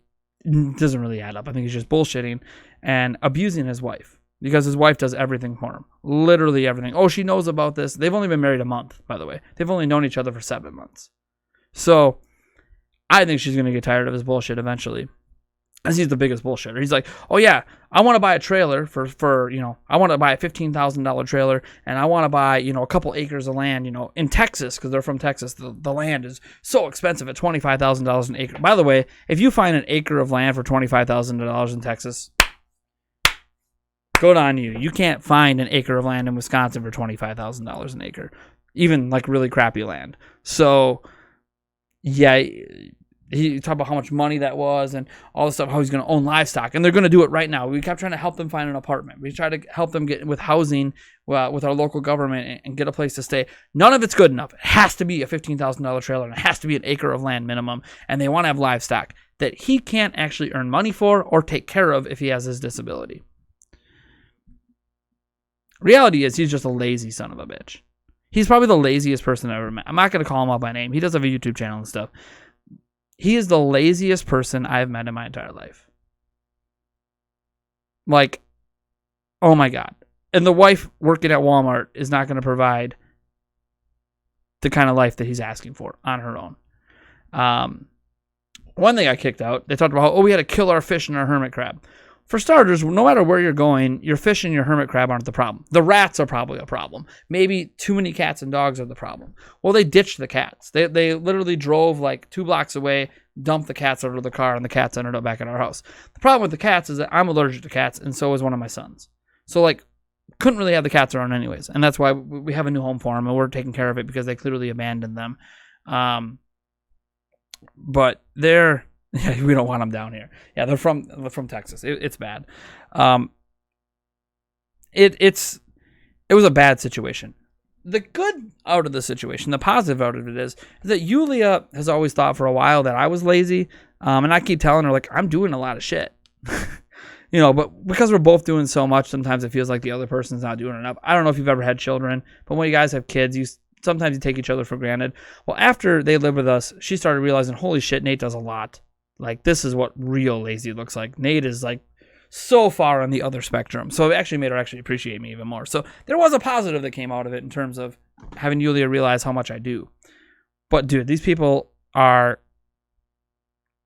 doesn't really add up. I think he's just bullshitting and abusing his wife, because his wife does everything for him. Literally everything. Oh, she knows about this. They've only been married a month, by the way. They've only known each other for 7 months. So I think she's going to get tired of his bullshit eventually, as he's the biggest bullshitter. He's like, "Oh yeah, I want to buy a trailer for I want to buy a $15,000 trailer, and I want to buy, a couple acres of land, in Texas, because they're from Texas. The land is so expensive at $25,000 an acre." By the way, if you find an acre of land for $25,000 in Texas, good on you. You can't find an acre of land in Wisconsin for $25,000 an acre, even like really crappy land. So yeah, he talked about how much money that was and all this stuff, how he's going to own livestock. And they're going to do it right now. We kept trying to help them find an apartment. We tried to help them get with housing with our local government and get a place to stay. None of it's good enough. It has to be a $15,000 trailer, and it has to be an acre of land minimum. And they want to have livestock that he can't actually earn money for or take care of if he has his disability. Reality is he's just a lazy son of a bitch. He's probably the laziest person I've ever met. I'm not going to call him out by name. He does have a YouTube channel and stuff. He is the laziest person I've met in my entire life. Like, oh my God. And the wife working at Walmart is not going to provide the kind of life that he's asking for on her own. One thing I kicked out, they talked about, we had to kill our fish and our hermit crab. For starters, no matter where you're going, your fish and your hermit crab aren't the problem. The rats are probably a problem. Maybe too many cats and dogs are the problem. Well, they ditched the cats. They literally drove like 2 blocks away, dumped the cats over the car, and the cats ended up back at our house. The problem with the cats is that I'm allergic to cats, and so is one of my sons. So, couldn't really have the cats around anyways. And that's why we have a new home for them, and we're taking care of it because they clearly abandoned them. But they're... Yeah, we don't want them down here. Yeah, they're from Texas. It's bad. It was a bad situation. The good out of the situation, the positive out of it is that Yulia has always thought for a while that I was lazy, and I keep telling her I'm doing a lot of shit. But because we're both doing so much, sometimes it feels like the other person's not doing enough. I don't know if you've ever had children, but when you guys have kids, sometimes you take each other for granted. Well, after they lived with us, she started realizing, holy shit, Nate does a lot. This is what real lazy looks like. Nate is so far on the other spectrum. So it actually made her appreciate me even more. So there was a positive that came out of it in terms of having Yulia realize how much I do. But dude, these people are,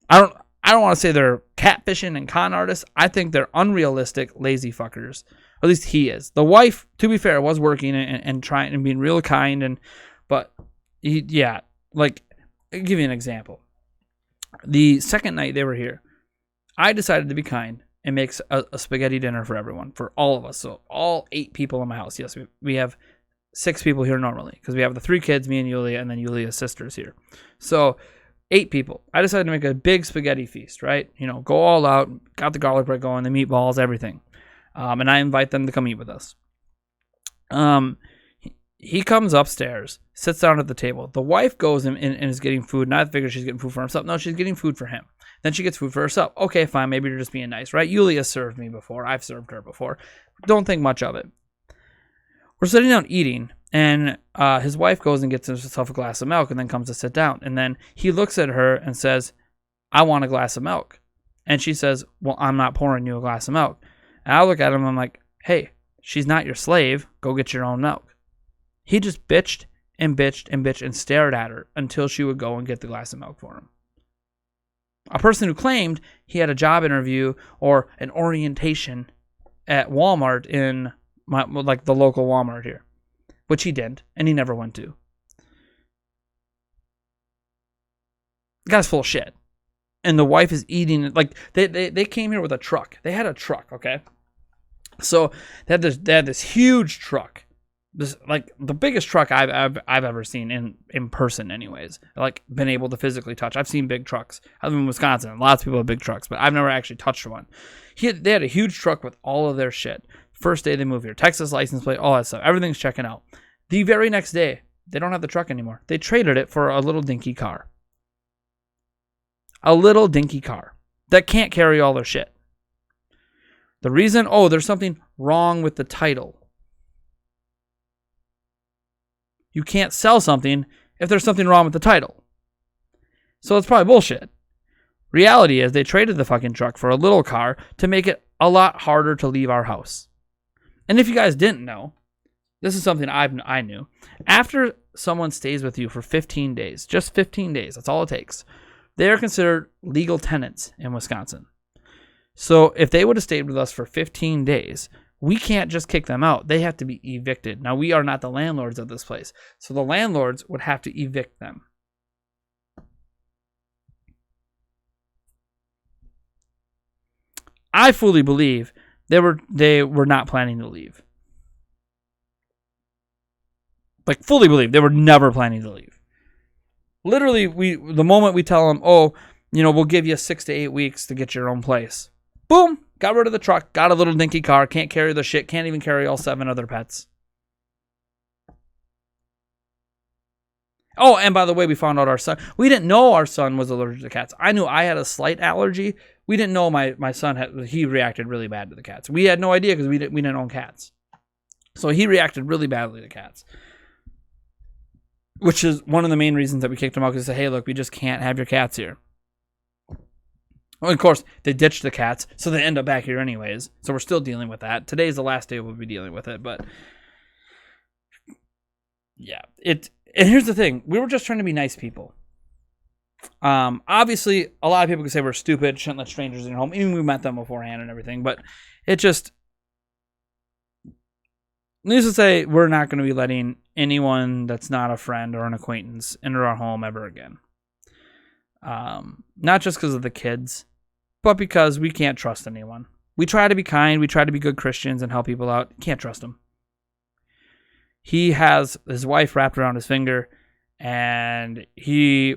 I don't want to say they're catfishing and con artists. I think they're unrealistic, lazy fuckers. At least he is. The wife, to be fair, was working and trying and being real kind. But I'll give you an example. The second night they were here, I decided to be kind and make a spaghetti dinner for everyone, for all of us. So all 8 people in my house. Yes, we have 6 people here normally because we have the 3 kids, me and Yulia, and then Yulia's sister's here. So 8 people. I decided to make a big spaghetti feast, right? Go all out, got the garlic bread going, the meatballs, everything. And I invite them to come eat with us. He comes upstairs, sits down at the table. The wife goes and is getting food. And I figure she's getting food for herself. No, she's getting food for him. Then she gets food for herself. Okay, fine. Maybe you're just being nice, right? Yulia served me before. I've served her before. Don't think much of it. We're sitting down eating, and his wife goes and gets himself a glass of milk and then comes to sit down. And then he looks at her and says, "I want a glass of milk." And she says, "Well, I'm not pouring you a glass of milk." And I look at him and I'm like, "Hey, she's not your slave. Go get your own milk." He just bitched and bitched and bitched and stared at her until she would go and get the glass of milk for him. A person who claimed he had a job interview or an orientation at Walmart in the local Walmart here, which he didn't, and he never went to. The guy's full of shit. And the wife is eating they came here with a truck. They had a truck, okay? So they had this huge truck. This like the biggest truck I've ever seen in person, anyways. Like been able to physically touch. I've seen big trucks. I live in Wisconsin. Lots of people have big trucks, but I've never actually touched one. They had a huge truck with all of their shit. First day they moved here, Texas license plate, all that stuff. Everything's checking out. The very next day, they don't have the truck anymore. They traded it for a little dinky car. A little dinky car that can't carry all their shit. The reason, there's something wrong with the title. You can't sell something if there's something wrong with the title. So it's probably bullshit. Reality is they traded the fucking truck for a little car to make it a lot harder to leave our house. And if you guys didn't know, this is something I knew. After someone stays with you for 15 days, just 15 days, that's all it takes, they are considered legal tenants in Wisconsin. So if they would have stayed with us for 15 days, we can't just kick them out. They have to be evicted. Now, we are not the landlords of this place. So the landlords would have to evict them. I fully believe they were not planning to leave. Like, fully believe they were never planning to leave. Literally, the moment we tell them, we'll give you 6 to 8 weeks to get your own place. Boom! Got rid of the truck, got a little dinky car, can't carry the shit, can't even carry all 7 other pets. Oh, and by the way, we found out we didn't know our son was allergic to cats. I knew I had a slight allergy. We didn't know my son he reacted really bad to the cats. We had no idea because we didn't own cats. So he reacted really badly to cats. Which is one of the main reasons that we kicked him out, because they said, hey, look, we just can't have your cats here. Well, of course, they ditched the cats, so they end up back here anyways. So we're still dealing with that. Today's the last day we'll be dealing with it, but yeah. And here's the thing. We were just trying to be nice people. Obviously, a lot of people could say we're stupid, shouldn't let strangers in your home. Even we met them beforehand and everything, but it just... Needless to say, we're not going to be letting anyone that's not a friend or an acquaintance enter our home ever again. Not just because of the kids, but because we can't trust anyone. We try to be kind, we try to be good Christians and help people out. Can't trust them. He has his wife wrapped around his finger, and he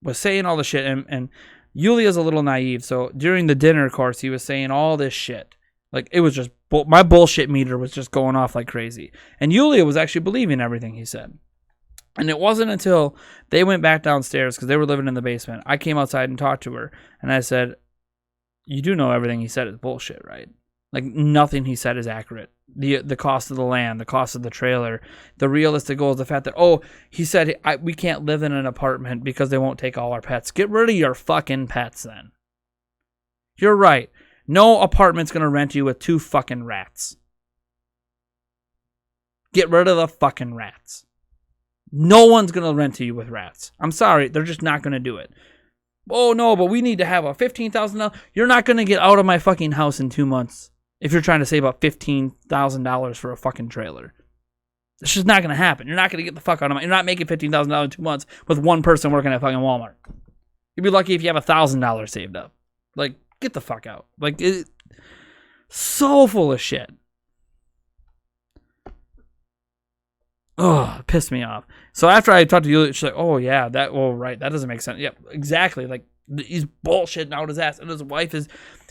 was saying all the shit, and Yulia's a little naive, so during the dinner course, he was saying all this shit. Like, it was just, my bullshit meter was just going off like crazy. And Yulia was actually believing everything he said. And it wasn't until they went back downstairs, because they were living in the basement, I came outside and talked to her, and I said, you do know everything he said is bullshit, right? Like, nothing he said is accurate. The cost of the land, the cost of the trailer, the realistic goal is the fact that, he said we can't live in an apartment because they won't take all our pets. Get rid of your fucking pets then. You're right. No apartment's going to rent you with 2 fucking rats. Get rid of the fucking rats. No one's going to rent to you with rats. I'm sorry. They're just not going to do it. Oh, no, but we need to have a $15,000. You're not going to get out of my fucking house in 2 months if you're trying to save up $15,000 for a fucking trailer. It's just not going to happen. You're not going to get the fuck out of my... You're not making $15,000 in 2 months with one person working at fucking Walmart. You'd be lucky if you have $1,000 saved up. Like, get the fuck out. Like, so full of shit. Oh, it pissed me off. So after I talked to you, she's like, oh, yeah, right, that doesn't make sense. Yeah, exactly. Like, he's bullshitting out his ass. And his wife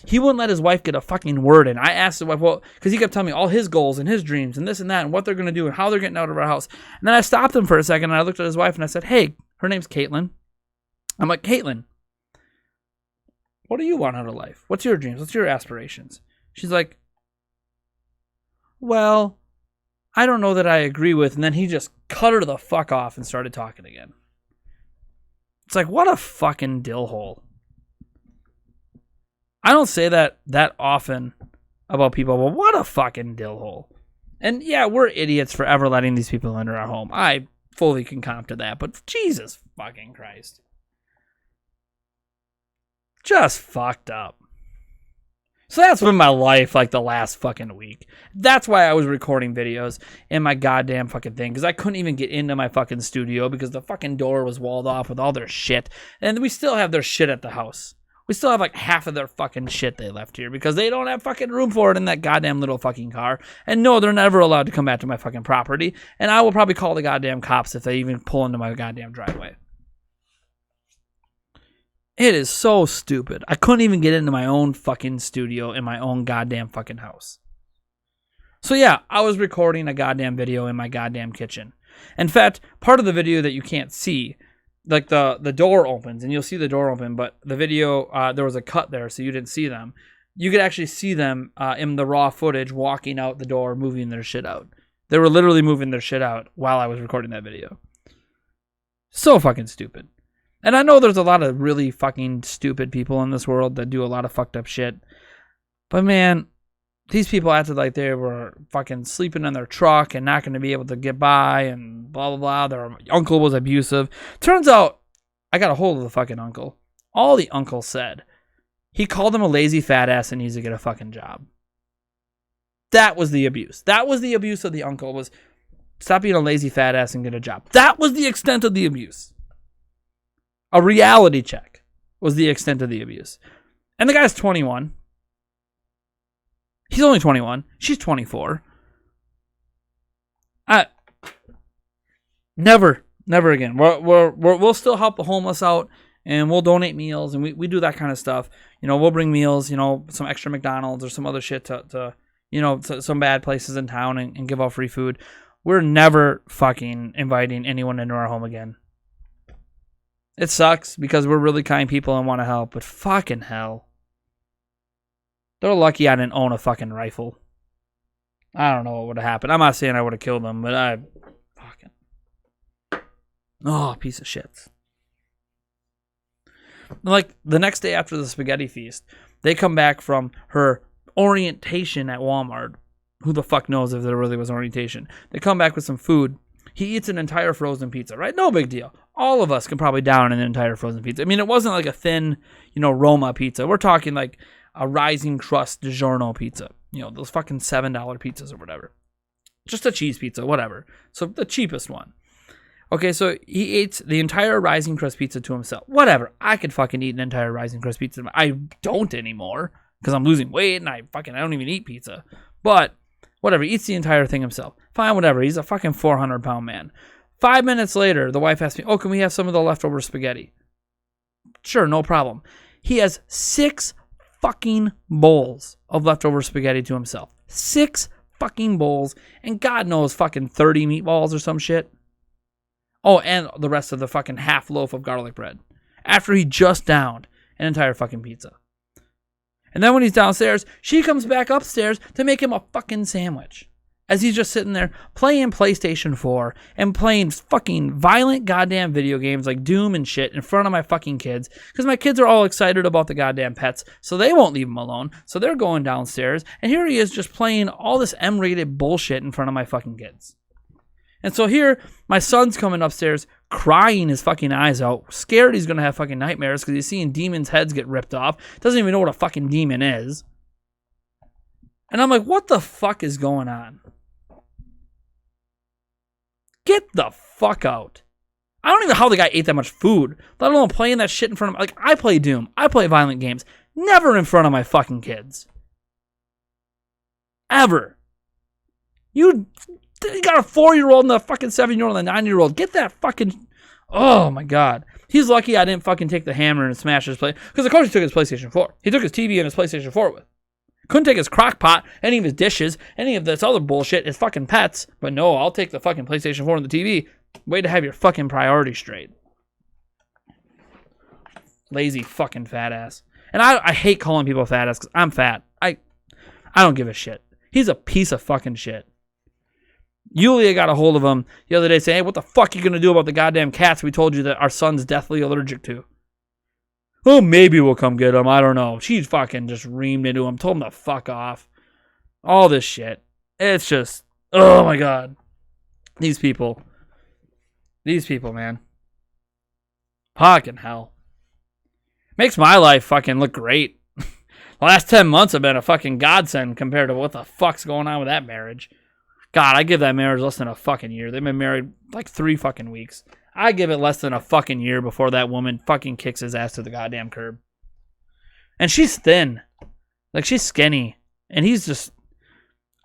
he wouldn't let his wife get a fucking word in. I asked his wife, because he kept telling me all his goals and his dreams and this and that and what they're going to do and how they're getting out of our house. And then I stopped him for a second and I looked at his wife and I said, hey, her name's Caitlin. I'm like, Caitlin, what do you want out of life? What's your dreams? What's your aspirations? She's like, well, I don't know that I agree with. And then he just cut her the fuck off and started talking again. It's like, what a fucking dill hole. I don't say that often about people, but what a fucking dill hole. And yeah, we're idiots for ever letting these people enter our home. I fully can comp to that, but Jesus fucking Christ. Just fucked up. So that's been my life like the last fucking week. That's why I was recording videos in my goddamn fucking thing, because I couldn't even get into my fucking studio because the fucking door was walled off with all their shit. And we still have their shit at the house. We still have like half of their fucking shit they left here because they don't have fucking room for it in that goddamn little fucking car. And no, they're never allowed to come back to my fucking property. And I will probably call the goddamn cops if they even pull into my goddamn driveway. It is so stupid. I couldn't even get into my own fucking studio in my own goddamn fucking house. So yeah, I was recording a goddamn video in my goddamn kitchen. In fact, part of the video that you can't see, like the door opens and you'll see the door open, but the video, there was a cut there so you didn't see them. You could actually see them in the raw footage walking out the door, moving their shit out. They were literally moving their shit out while I was recording that video. So fucking stupid. And I know there's a lot of really fucking stupid people in this world that do a lot of fucked up shit. But man, these people acted like they were fucking sleeping in their truck and not going to be able to get by and blah, blah, blah. Their uncle was abusive. Turns out, I got a hold of the fucking uncle. All the uncle said, he called him a lazy fat ass and needs to get a fucking job. That was the abuse. That was the abuse of the uncle, was stop being a lazy fat ass and get a job. That was the extent of the abuse. A reality check was the extent of the abuse. And the guy's 21. He's only 21. She's 24. Never again. We'll still help the homeless out, and we'll donate meals, and we do that kind of stuff. You know, we'll bring meals, you know, some extra McDonald's or some other shit to you know, to some bad places in town and give out free food. We're never fucking inviting anyone into our home again. It sucks because we're really kind people and want to help, but fucking hell. They're lucky I didn't own a fucking rifle. I don't know what would have happened. I'm not saying I would have killed them, but I fucking... Oh, piece of shit. Like, the next day after the spaghetti feast, they come back from her orientation at Walmart. Who the fuck knows if there really was orientation? They come back with some food. He eats an entire frozen pizza, right? No big deal. All of us can probably down an entire frozen pizza. I mean, it wasn't like a thin, you know, Roma pizza. We're talking like a rising crust DiGiorno pizza. You know, those fucking $7 pizzas or whatever. Just a cheese pizza, whatever. So the cheapest one. Okay, so he ate the entire rising crust pizza to himself. Whatever. I could fucking eat an entire rising crust pizza. I don't anymore because I'm losing weight and I don't even eat pizza. But whatever, he eats the entire thing himself. Fine, whatever. He's a fucking 400-pound man. 5 minutes later, the wife asked me, oh, can we have some of the leftover spaghetti? Sure, no problem. He has 6 fucking bowls of leftover spaghetti to himself. 6 fucking bowls, and God knows fucking 30 meatballs or some shit. Oh, and the rest of the fucking half loaf of garlic bread. After he just downed an entire fucking pizza. And then when he's downstairs, she comes back upstairs to make him a fucking sandwich. As he's just sitting there playing PlayStation 4 and playing fucking violent goddamn video games like Doom and shit in front of my fucking kids. Because my kids are all excited about the goddamn pets, so they won't leave him alone. So they're going downstairs, and here he is just playing all this M-rated bullshit in front of my fucking kids. And so here, my son's coming upstairs, crying his fucking eyes out, scared he's going to have fucking nightmares because he's seeing demons' heads get ripped off. Doesn't even know what a fucking demon is. And I'm like, what the fuck is going on? Get the fuck out. I don't even know how the guy ate that much food, let alone playing that shit in front of me. Like, I play Doom. I play violent games. Never in front of my fucking kids. Ever. You got a 4-year-old and a fucking 7-year-old and a 9-year-old. Get that fucking... Oh, my God. He's lucky I didn't fucking take the hammer and smash his play. Because, of course, he took his PlayStation 4. He took his TV and his PlayStation 4 with. Couldn't take his crock pot, any of his dishes, any of this other bullshit, his fucking pets. But no, I'll take the fucking PlayStation 4 and the TV. Way to have your fucking priorities straight. Lazy fucking fat ass. And I hate calling people fat ass because I'm fat. I don't give a shit. He's a piece of fucking shit. Yulia got a hold of him the other day saying, hey, what the fuck are you going to do about the goddamn cats we told you that our son's deathly allergic to? Oh, maybe we'll come get him. I don't know. She fucking just reamed into him, told him to fuck off. All this shit. It's just, oh my God. These people, man. Fucking hell. Makes my life fucking look great. The last 10 months have been a fucking godsend compared to what the fuck's going on with that marriage. God, I give that marriage less than a fucking year. They've been married like 3 fucking weeks. I give it less than a fucking year before that woman fucking kicks his ass to the goddamn curb. And she's thin. Like, she's skinny. And he's just,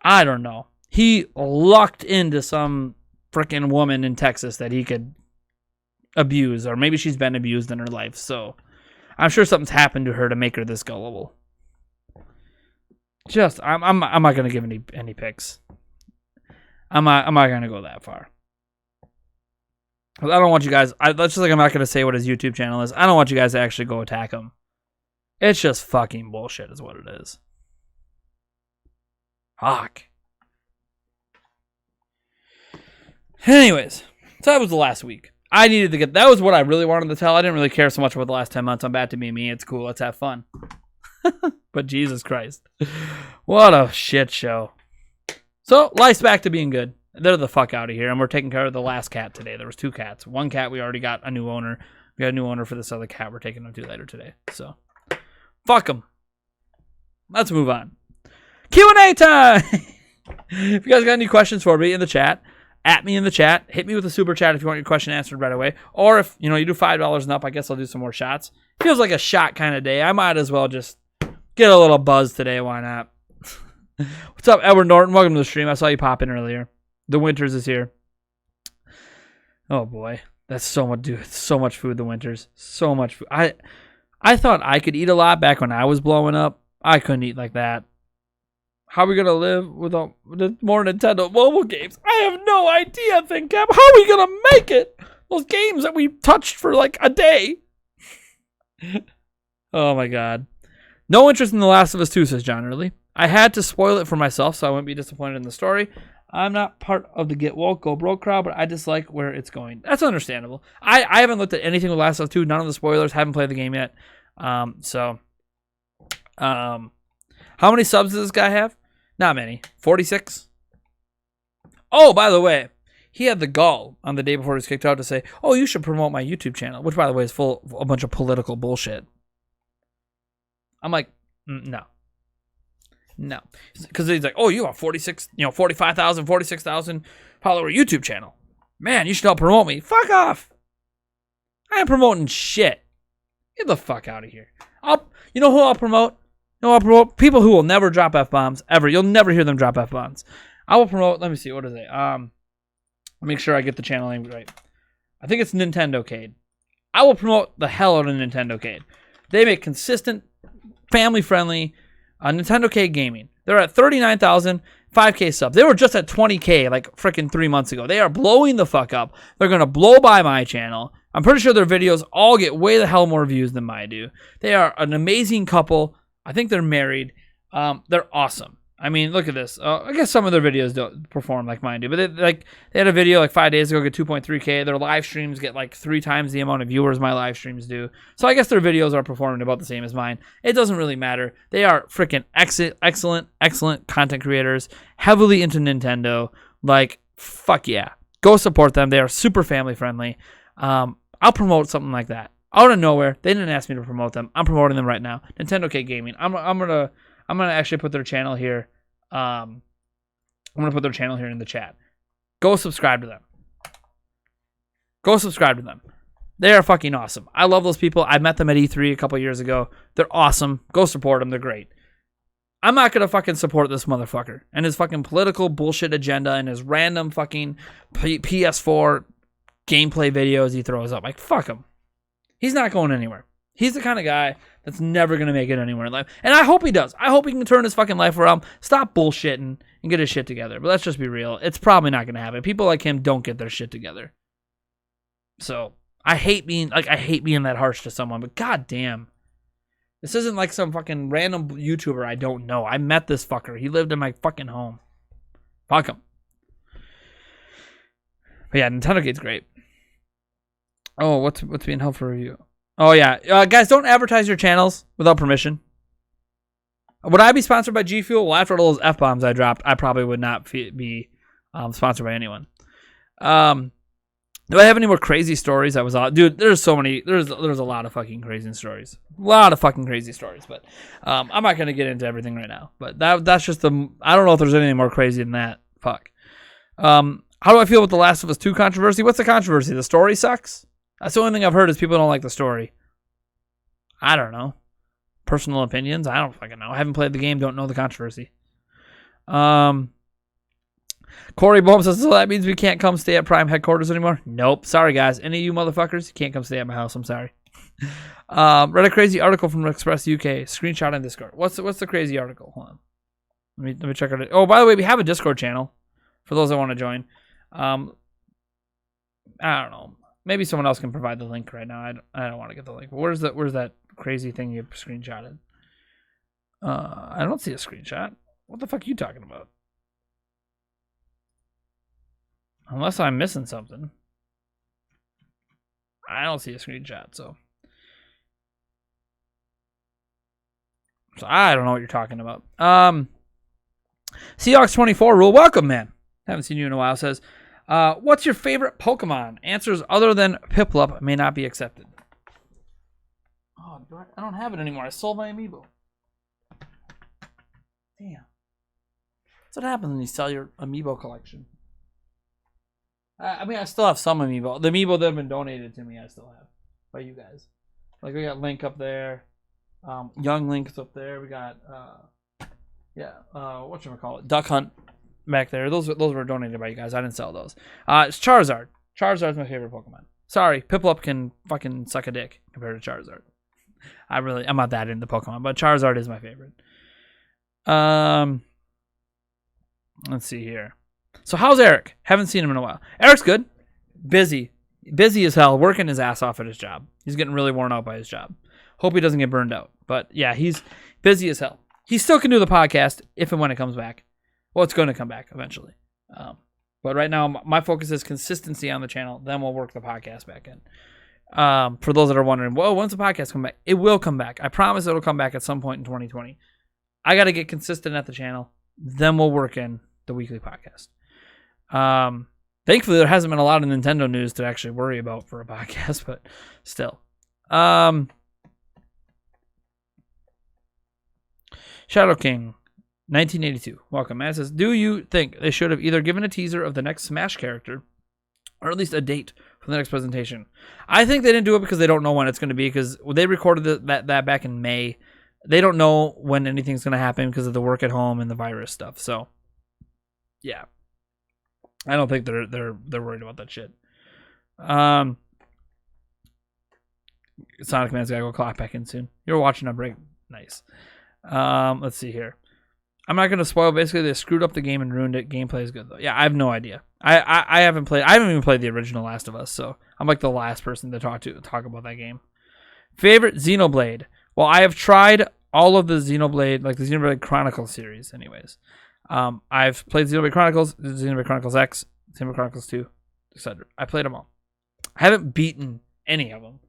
I don't know. He lucked into some freaking woman in Texas that he could abuse, or maybe she's been abused in her life. So I'm sure something's happened to her to make her this gullible. Just, I'm not gonna give any picks. I'm not gonna go that far. I don't want you guys. That's just like I'm not gonna say what his YouTube channel is. I don't want you guys to actually go attack him. It's just fucking bullshit, is what it is. Fuck. Anyways, so that was the last week. I needed to get. That was what I really wanted to tell. I didn't really care so much about the last 10 months. I'm back to being me. It's cool. Let's have fun. But Jesus Christ, what a shit show. So life's back to being good. They're the fuck out of here, and we're taking care of the last cat today. There was 2 cats. One cat we already got a new owner. We got a new owner for this other cat we're taking them to later today. So fuck them. Let's move on. Q&A time. If you guys got any questions for me in the chat, at me in the chat. Hit me with a super chat if you want your question answered right away. Or if you do $5 and up, I guess I'll do some more shots. Feels like a shot kind of day. I might as well just get a little buzz today. Why not? What's up, Edward Norton? Welcome to the stream. I saw you pop in earlier. The Winters is here. Oh boy, that's so much, dude. So much food. The Winters, so much food. I thought I could eat a lot back when I was blowing up. I couldn't eat like that. How are we gonna live without more Nintendo mobile games? I have no idea, ThinkCap. How are we gonna make it? Those games that we touched for like a day. Oh my god. No interest in The Last of Us 2, says John Early. I had to spoil it for myself so I wouldn't be disappointed in the story. I'm not part of the get woke, go broke crowd, but I dislike where it's going. That's understandable. I haven't looked at anything with Last of Us 2. None of the spoilers. Haven't played the game yet. How many subs does this guy have? Not many. 46? Oh, by the way, he had the gall on the day before he was kicked out to say, oh, you should promote my YouTube channel, which, by the way, is full of a bunch of political bullshit. I'm like, no. No. Because he's like, oh, you have 45,000, 46,000 follower YouTube channel. Man, you should help promote me. Fuck off. I ain't promoting shit. Get the fuck out of here. You know who I'll promote? I'll promote people who will never drop F-bombs, ever. You'll never hear them drop F-bombs. I will promote, let me see, what is it? Make sure I get the channel name right. I think it's Nintendocade. I will promote the hell out of Nintendocade. They make consistent, family-friendly Nintendocade gaming. They're at 39,000, 5K subs. They were just at 20K like freaking 3 months ago. They are blowing the fuck up. They're going to blow by my channel. I'm pretty sure their videos all get way the hell more views than mine do. They are an amazing couple. I think they're married. They're awesome. I mean, look at this. I guess some of their videos don't perform like mine do, but they had a video like 5 days ago get 2.3K. Their live streams get like 3 times the amount of viewers my live streams do. So I guess their videos are performing about the same as mine. It doesn't really matter. They are freaking excellent content creators, heavily into Nintendo. Like, fuck yeah. Go support them. They are super family friendly. I'll promote something like that. Out of nowhere, they didn't ask me to promote them. I'm promoting them right now. Nintendocade Gaming. I'm gonna actually put their channel here. I'm gonna put their channel here in the chat. Go subscribe to them. Go subscribe to them. They are fucking awesome. I love those people. I met them at E3 a couple years ago. They're awesome. Go support them. They're great. I'm not gonna fucking support this motherfucker and his fucking political bullshit agenda and his random fucking PS4 gameplay videos he throws up. Like, fuck him. He's not going anywhere. He's the kind of guy that's never going to make it anywhere in life. And I hope he does. I hope he can turn his fucking life around, stop bullshitting, and get his shit together. But let's just be real. It's probably not going to happen. People like him don't get their shit together. So, I hate being that harsh to someone, but goddamn. This isn't like some fucking random YouTuber I don't know. I met this fucker. He lived in my fucking home. Fuck him. But yeah, Nintendogate's great. Oh, what's being held for review? Oh, yeah. Guys, don't advertise your channels without permission. Would I be sponsored by G Fuel? Well, after all those F-bombs I dropped, I probably would not be sponsored by anyone. Do I have any more crazy stories? Dude, there's so many. There's a lot of fucking crazy stories. A lot of fucking crazy stories. But I'm not going to get into everything right now. But that's just I don't know if there's anything more crazy than that. Fuck. How do I feel with The Last of Us 2 controversy? What's the controversy? The story sucks? That's the only thing I've heard is people don't like the story. I don't know. personal opinions. I don't fucking know. I haven't played the game. Don't know the controversy. Corey Bohm says, so that means we can't come stay at Prime headquarters anymore? Nope. Sorry, guys. Any of you motherfuckers, you can't come stay at my house. I'm sorry. Read a crazy article from Express UK. Screenshot on Discord. What's the crazy article? Hold on. Let me check it. Oh, by the way, we have a Discord channel for those that want to join. I don't know. Maybe someone else can provide the link right now. I don't want to get the link. Where's that crazy thing you screenshotted? I don't see a screenshot. What the fuck are you talking about? Unless I'm missing something. I don't see a screenshot, so I don't know what you're talking about. Seahawks24 rule, welcome, man. Haven't seen you in a while. Says, what's your favorite Pokemon? Answers other than Piplup may not be accepted. Oh, I don't have it anymore. I sold my amiibo. Damn. That's what happens when you sell your amiibo collection. I mean, I still have some amiibo. The amiibo that have been donated to me, I still have by you guys. Like we got Link up there, Young Link's up there. We got whatchamacallit, Duck Hunt back there. Those were donated by you guys. I didn't sell those. It's Charizard. Charizard's my favorite Pokemon. Sorry, Piplup can fucking suck a dick compared to Charizard. I'm not that into Pokemon, but Charizard is my favorite. Let's see here. So how's Eric? Haven't seen him in a while. Eric's good. Busy as hell, working his ass off at his job. He's getting really worn out by his job. Hope he doesn't get burned out. But yeah, he's busy as hell. He still can do the podcast if and when it comes back. Well, it's going to come back eventually. But right now, my focus is consistency on the channel. Then we'll work the podcast back in. For those that are wondering, well, when's the podcast come back? It will come back. I promise it'll come back at some point in 2020. I got to get consistent at the channel. Then we'll work in the weekly podcast. Thankfully, there hasn't been a lot of Nintendo news to actually worry about for a podcast, but still. Shadow King, 1982. Welcome, man. It says, do you think they should have either given a teaser of the next Smash character, or at least a date for the next presentation? I think they didn't do it because they don't know when it's going to be, because they recorded that back in May. They don't know when anything's going to happen because of the work at home and the virus stuff. So, yeah. I don't think they're worried about that shit. Sonic Man's gotta go clock back in soon. You're watching a break. Nice. Let's see here. I'm not gonna spoil. Basically, they screwed up the game and ruined it. Gameplay is good though. Yeah, I have no idea. I haven't played. I haven't even played the original Last of Us, so I'm like the last person to talk about that game. Favorite Xenoblade. Well, I have tried all of the Xenoblade, like the Xenoblade Chronicles series, anyways. I've played Xenoblade Chronicles, Xenoblade Chronicles X, Xenoblade Chronicles 2, etc. I played them all. I haven't beaten any of them.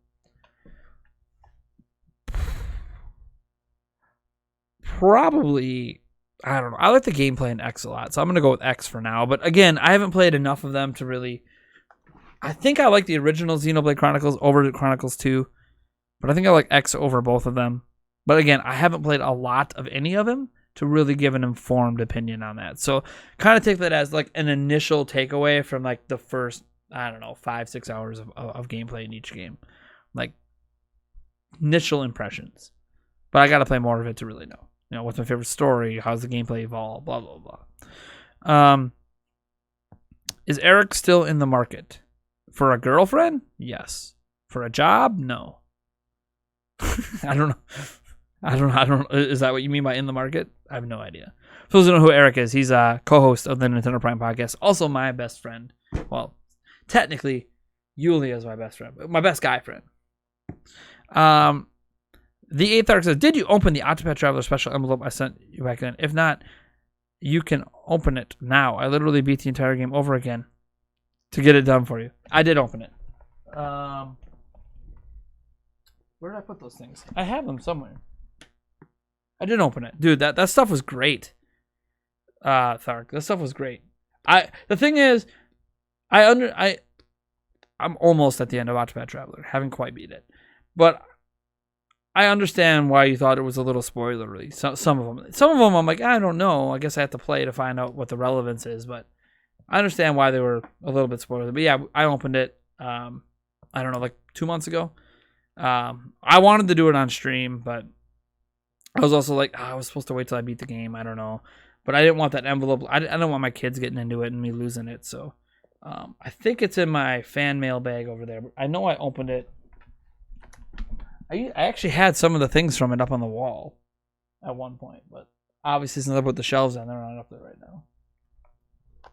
Probably, I don't know. I like the gameplay in X a lot, so I'm going to go with X for now. But again, I haven't played enough of them to really... I think I like the original Xenoblade Chronicles over Chronicles 2, but I think I like X over both of them. But again, I haven't played a lot of any of them to really give an informed opinion on that. So kind of take that as like an initial takeaway from like the first, 5-6 hours of gameplay in each game. Like initial impressions. But I got to play more of it to really know. You know, what's my favorite story? How's the gameplay evolve? Blah, blah, blah. Is Eric still in the market? For a girlfriend? Yes. For a job? No. I don't know. Is that what you mean by in the market? I have no idea. For those who don't know who Eric is, he's a co-host of the Nintendo Prime podcast. Also my best friend. Well, technically, Yulia is my best friend. My best guy friend. The 8th Arc says, did you open the Octopath Traveler special envelope I sent you back then? If not, you can open it now. I literally beat the entire game over again to get it done for you. I did open it. Where did I put those things? I have them somewhere. I didn't open it. Dude, that stuff was great. Thark, that stuff was great. The thing is, I'm almost at the end of Octopath Traveler. Haven't quite beat it. But I understand why you thought it was a little spoilery. Some of them I'm like, I don't know. I guess I have to play to find out what the relevance is, but I understand why they were a little bit spoilery. But yeah, I opened it I don't know, like 2 months ago. I wanted to do it on stream, but I was also like, I was supposed to wait till I beat the game. I don't know. But I didn't want that envelope. I don't want my kids getting into it and me losing it. So I think it's in my fan mail bag over there. I know I opened it. I actually had some of the things from it up on the wall at one point. But obviously, since I put the shelves on, they're not up there right now.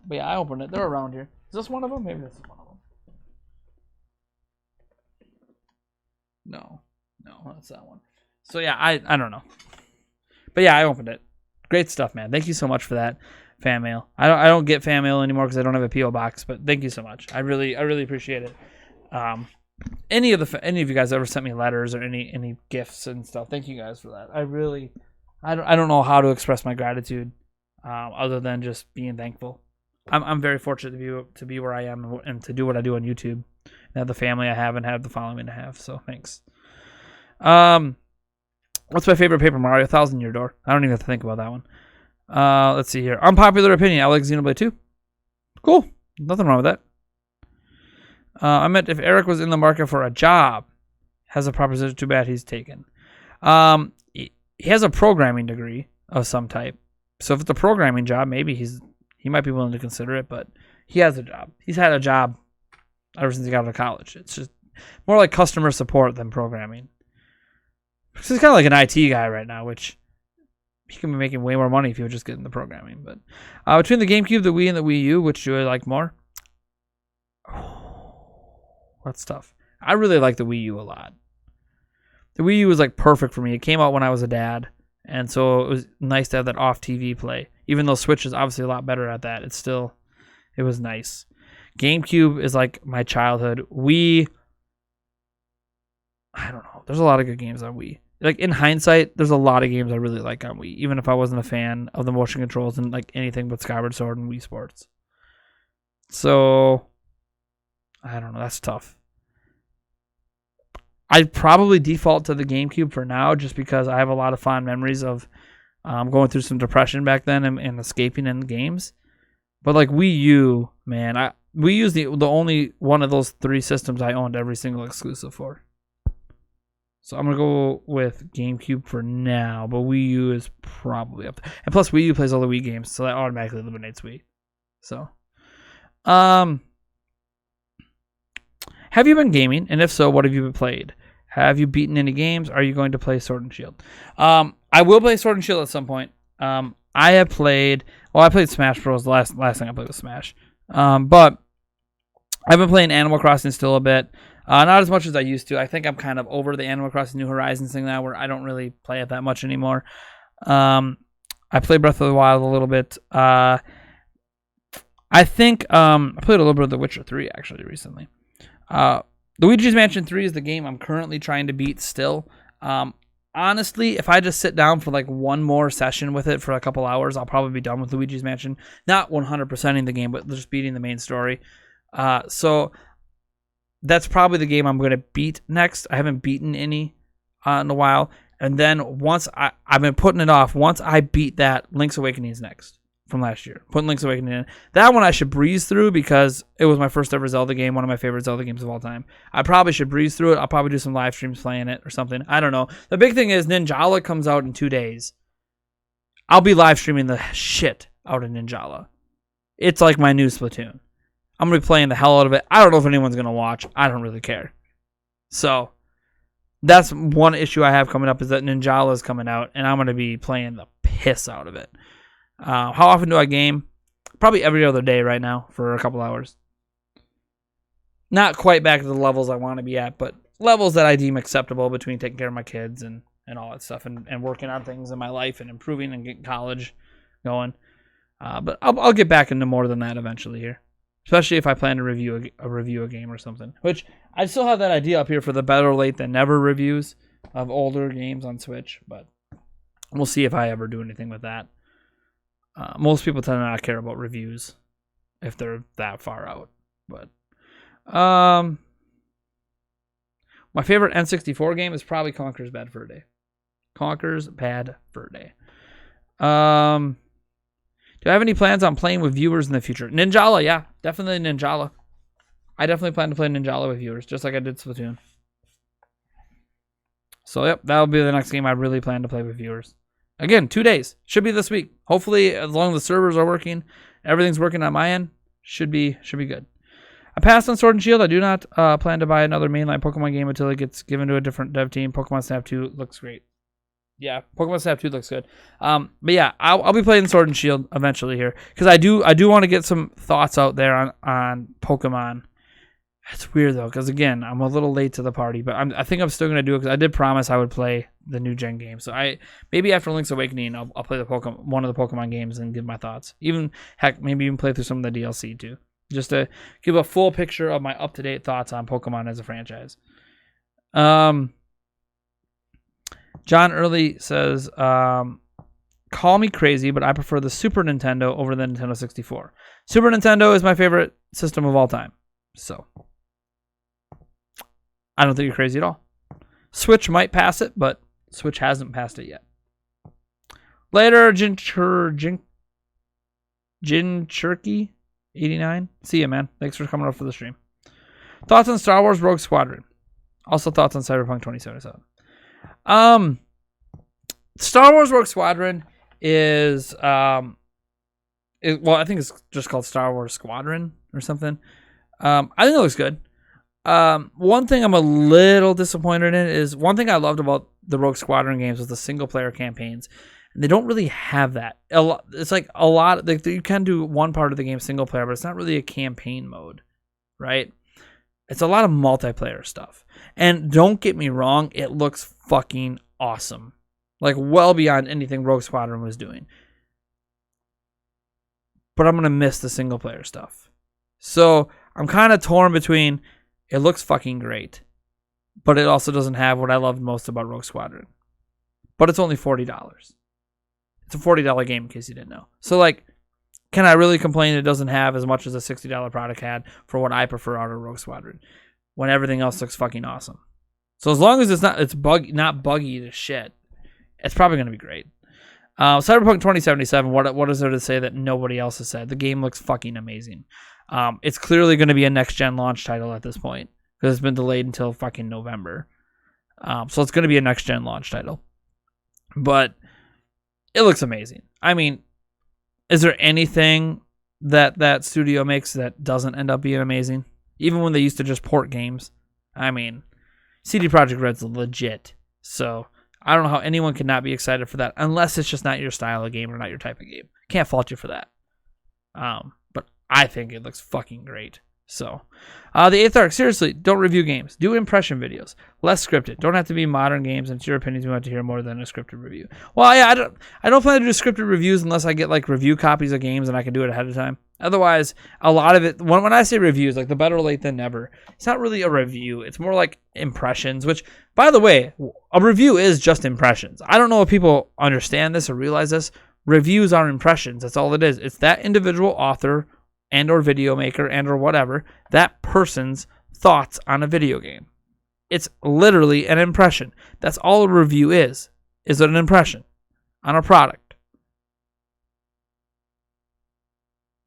But yeah, I opened it. They're around here. Is this one of them? Maybe this is one of them. No, that's that one. So yeah, I don't know. But yeah, I opened it. Great stuff, man. Thank you so much for that fan mail. I don't get fan mail anymore because I don't have a PO box. But thank you so much. I really appreciate it. Any of you guys ever sent me letters or any gifts and stuff? Thank you guys for that. I don't know how to express my gratitude other than just being thankful. I'm very fortunate to be where I am and to do what I do on YouTube and have the family I have and have the following I have. So thanks. What's my favorite Paper Mario? 1,000 Year Door. I don't even have to think about that one. Let's see here. Unpopular opinion. I like Xenoblade 2. Cool. Nothing wrong with that. I meant if Eric was in the market for a job, has a proposition, too bad he's taken. He has a programming degree of some type. So if it's a programming job, maybe he might be willing to consider it, but he has a job. He's had a job ever since he got out of college. It's just more like customer support than programming. He's kind of like an IT guy right now, which he can be making way more money if he would just get into programming. But between the GameCube, the Wii, and the Wii U, which do I like more? That's tough. I really like the Wii U a lot. The Wii U was like perfect for me. It came out when I was a dad, and so it was nice to have that off TV play. Even though Switch is obviously a lot better at that, it was nice. GameCube is like my childhood. Wii, I don't know. There's a lot of good games on Wii. Like in hindsight, there's a lot of games I really like on Wii, even if I wasn't a fan of the motion controls and like anything but Skyward Sword and Wii Sports. So I don't know. That's tough. I'd probably default to the GameCube for now, just because I have a lot of fond memories of going through some depression back then and escaping in games. But like Wii U, man, Wii U is the only one of those three systems I owned every single exclusive for. So I'm going to go with GameCube for now, but Wii U is probably up there. And plus Wii U plays all the Wii games, so that automatically eliminates Wii. So, have you been gaming? And if so, what have you played? Have you beaten any games? Are you going to play Sword and Shield? I will play Sword and Shield at some point. I played Smash Bros. The last thing I played was Smash. But I've been playing Animal Crossing still a bit. Not as much as I used to. I think I'm kind of over the Animal Crossing New Horizons thing now, where I don't really play it that much anymore. I played Breath of the Wild a little bit. I think I played a little bit of The Witcher 3 actually recently. Luigi's Mansion 3 is the game I'm currently trying to beat still. Honestly, if I just sit down for like one more session with it for a couple hours, I'll probably be done with Luigi's Mansion. Not 100%ing the game, but just beating the main story. So that's probably the game I'm going to beat next. I haven't beaten any in a while. And then once I've been putting it off. Once I beat that, Link's Awakening is next from last year. Putting Link's Awakening in. That one I should breeze through because it was my first ever Zelda game, one of my favorite Zelda games of all time. I probably should breeze through it. I'll probably do some live streams playing it or something. I don't know. The big thing is Ninjala comes out in 2 days. I'll be live streaming the shit out of Ninjala. It's like my new Splatoon. I'm going to be playing the hell out of it. I don't know if anyone's going to watch. I don't really care. So that's one issue I have coming up, is that Ninjala is coming out, and I'm going to be playing the piss out of it. How often do I game? Probably every other day right now for a couple hours. Not quite back to the levels I want to be at, but levels that I deem acceptable between taking care of my kids and all that stuff and working on things in my life and improving and getting college going. But I'll get back into more than that eventually here. Especially if I plan to review a game or something. Which, I still have that idea up here for the better late than never reviews of older games on Switch. But we'll see if I ever do anything with that. Most people tend to not care about reviews if they're that far out. But my favorite N64 game is probably Conker's Bad Fur Day. Conker's Bad Fur Day. Do I have any plans on playing with viewers in the future? Ninjala, yeah. Definitely Ninjala. I definitely plan to play Ninjala with viewers, just like I did Splatoon. So, yep, that'll be the next game I really plan to play with viewers. Again, 2 days. Should be this week. Hopefully, as long as the servers are working, everything's working on my end, should be good. I passed on Sword and Shield. I do not plan to buy another mainline Pokemon game until it gets given to a different dev team. Pokemon Snap 2 looks great. Yeah, Pokemon Snap 2 looks good. But yeah, I'll be playing Sword and Shield eventually here because I do want to get some thoughts out there on Pokemon. It's weird though because again I'm a little late to the party, but I think I'm still gonna do it because I did promise I would play the new gen game. So maybe after Link's Awakening I'll play one of the Pokemon games and give my thoughts. Maybe even play through some of the DLC too, just to give a full picture of my up to date thoughts on Pokemon as a franchise. John Early says, call me crazy, but I prefer the Super Nintendo over the Nintendo 64. Super Nintendo is my favorite system of all time. So, I don't think you're crazy at all. Switch might pass it, but Switch hasn't passed it yet. Later, Jin Churky 89. See ya, man. Thanks for coming up for the stream. Thoughts on Star Wars Rogue Squadron. Also thoughts on Cyberpunk 2077. Star Wars Rogue Squadron is I think it's just called Star Wars Squadron or something. I think it looks good. One thing I'm a little disappointed in is one thing I loved about the Rogue Squadron games was the single player campaigns. And they don't really have that. It's like a lot. You can do one part of the game single player, but it's not really a campaign mode, right? It's a lot of multiplayer stuff. And don't get me wrong, it looks fucking awesome. Like well beyond anything Rogue Squadron was doing. But I'm going to miss the single player stuff. So I'm kind of torn between it looks fucking great, but it also doesn't have what I loved most about Rogue Squadron. But it's only $40. It's a $40 game in case you didn't know. So like, can I really complain it doesn't have as much as a $60 product had for what I prefer out of Rogue Squadron when everything else looks fucking awesome? So as long as it's not buggy to shit, it's probably going to be great. Cyberpunk 2077, what is there to say that nobody else has said? The game looks fucking amazing. It's clearly going to be a next-gen launch title at this point because it's been delayed until fucking November. So it's going to be a next-gen launch title. But it looks amazing. I mean, is there anything that studio makes that doesn't end up being amazing? Even when they used to just port games. I mean, CD Projekt Red's legit. So I don't know how anyone could not be excited for that unless it's just not your style of game or not your type of game. Can't fault you for that. But I think it looks fucking great. So, the Eighth Arc, seriously, don't review games. Do impression videos. Less scripted. Don't have to be modern games, and it's your opinions we want to hear more than a scripted review. Well, yeah, I don't plan to do scripted reviews unless I get like review copies of games and I can do it ahead of time. Otherwise, a lot of it, when I say reviews, like the better late than never, it's not really a review. It's more like impressions, which, by the way, a review is just impressions. I don't know if people understand this or realize this. Reviews are impressions. That's all it is. It's that individual author and or video maker and or whatever, that person's thoughts on a video game. It's literally an impression. That's all a review is an impression on a product.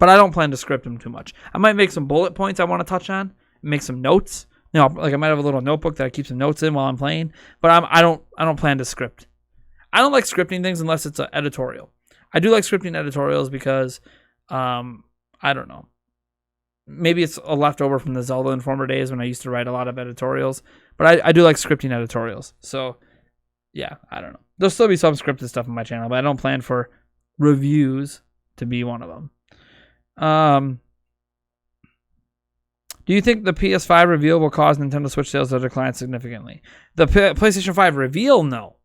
But I don't plan to script them too much. I might make some bullet points I want to touch on, make some notes. You know, like I might have a little notebook that I keep some notes in while I'm playing, but I don't plan to script. I don't like scripting things unless it's an editorial. I do like scripting editorials because I don't know. Maybe it's a leftover from the Zelda Informer days when I used to write a lot of editorials. But I do like scripting editorials. So, yeah, I don't know. There'll still be some scripted stuff on my channel, but I don't plan for reviews to be one of them. Do you think the PS5 reveal will cause Nintendo Switch sales to decline significantly? The PlayStation 5 reveal, no.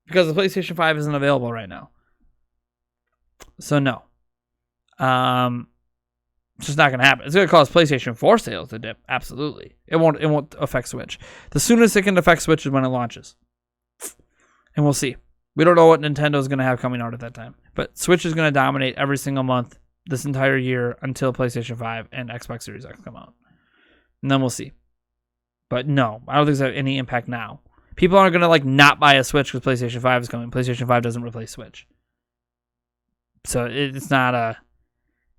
Because the PlayStation 5 isn't available right now. So, no. It's just not going to happen. It's going to cause PlayStation 4 sales to dip. Absolutely. It won't affect Switch. The soonest it can affect Switch is when it launches. And we'll see. We don't know what Nintendo is going to have coming out at that time. But Switch is going to dominate every single month this entire year until PlayStation 5 and Xbox Series X come out. And then we'll see. But no, I don't think it's have any impact now. People aren't going to like not buy a Switch because PlayStation 5 is coming. PlayStation 5 doesn't replace Switch. So it's not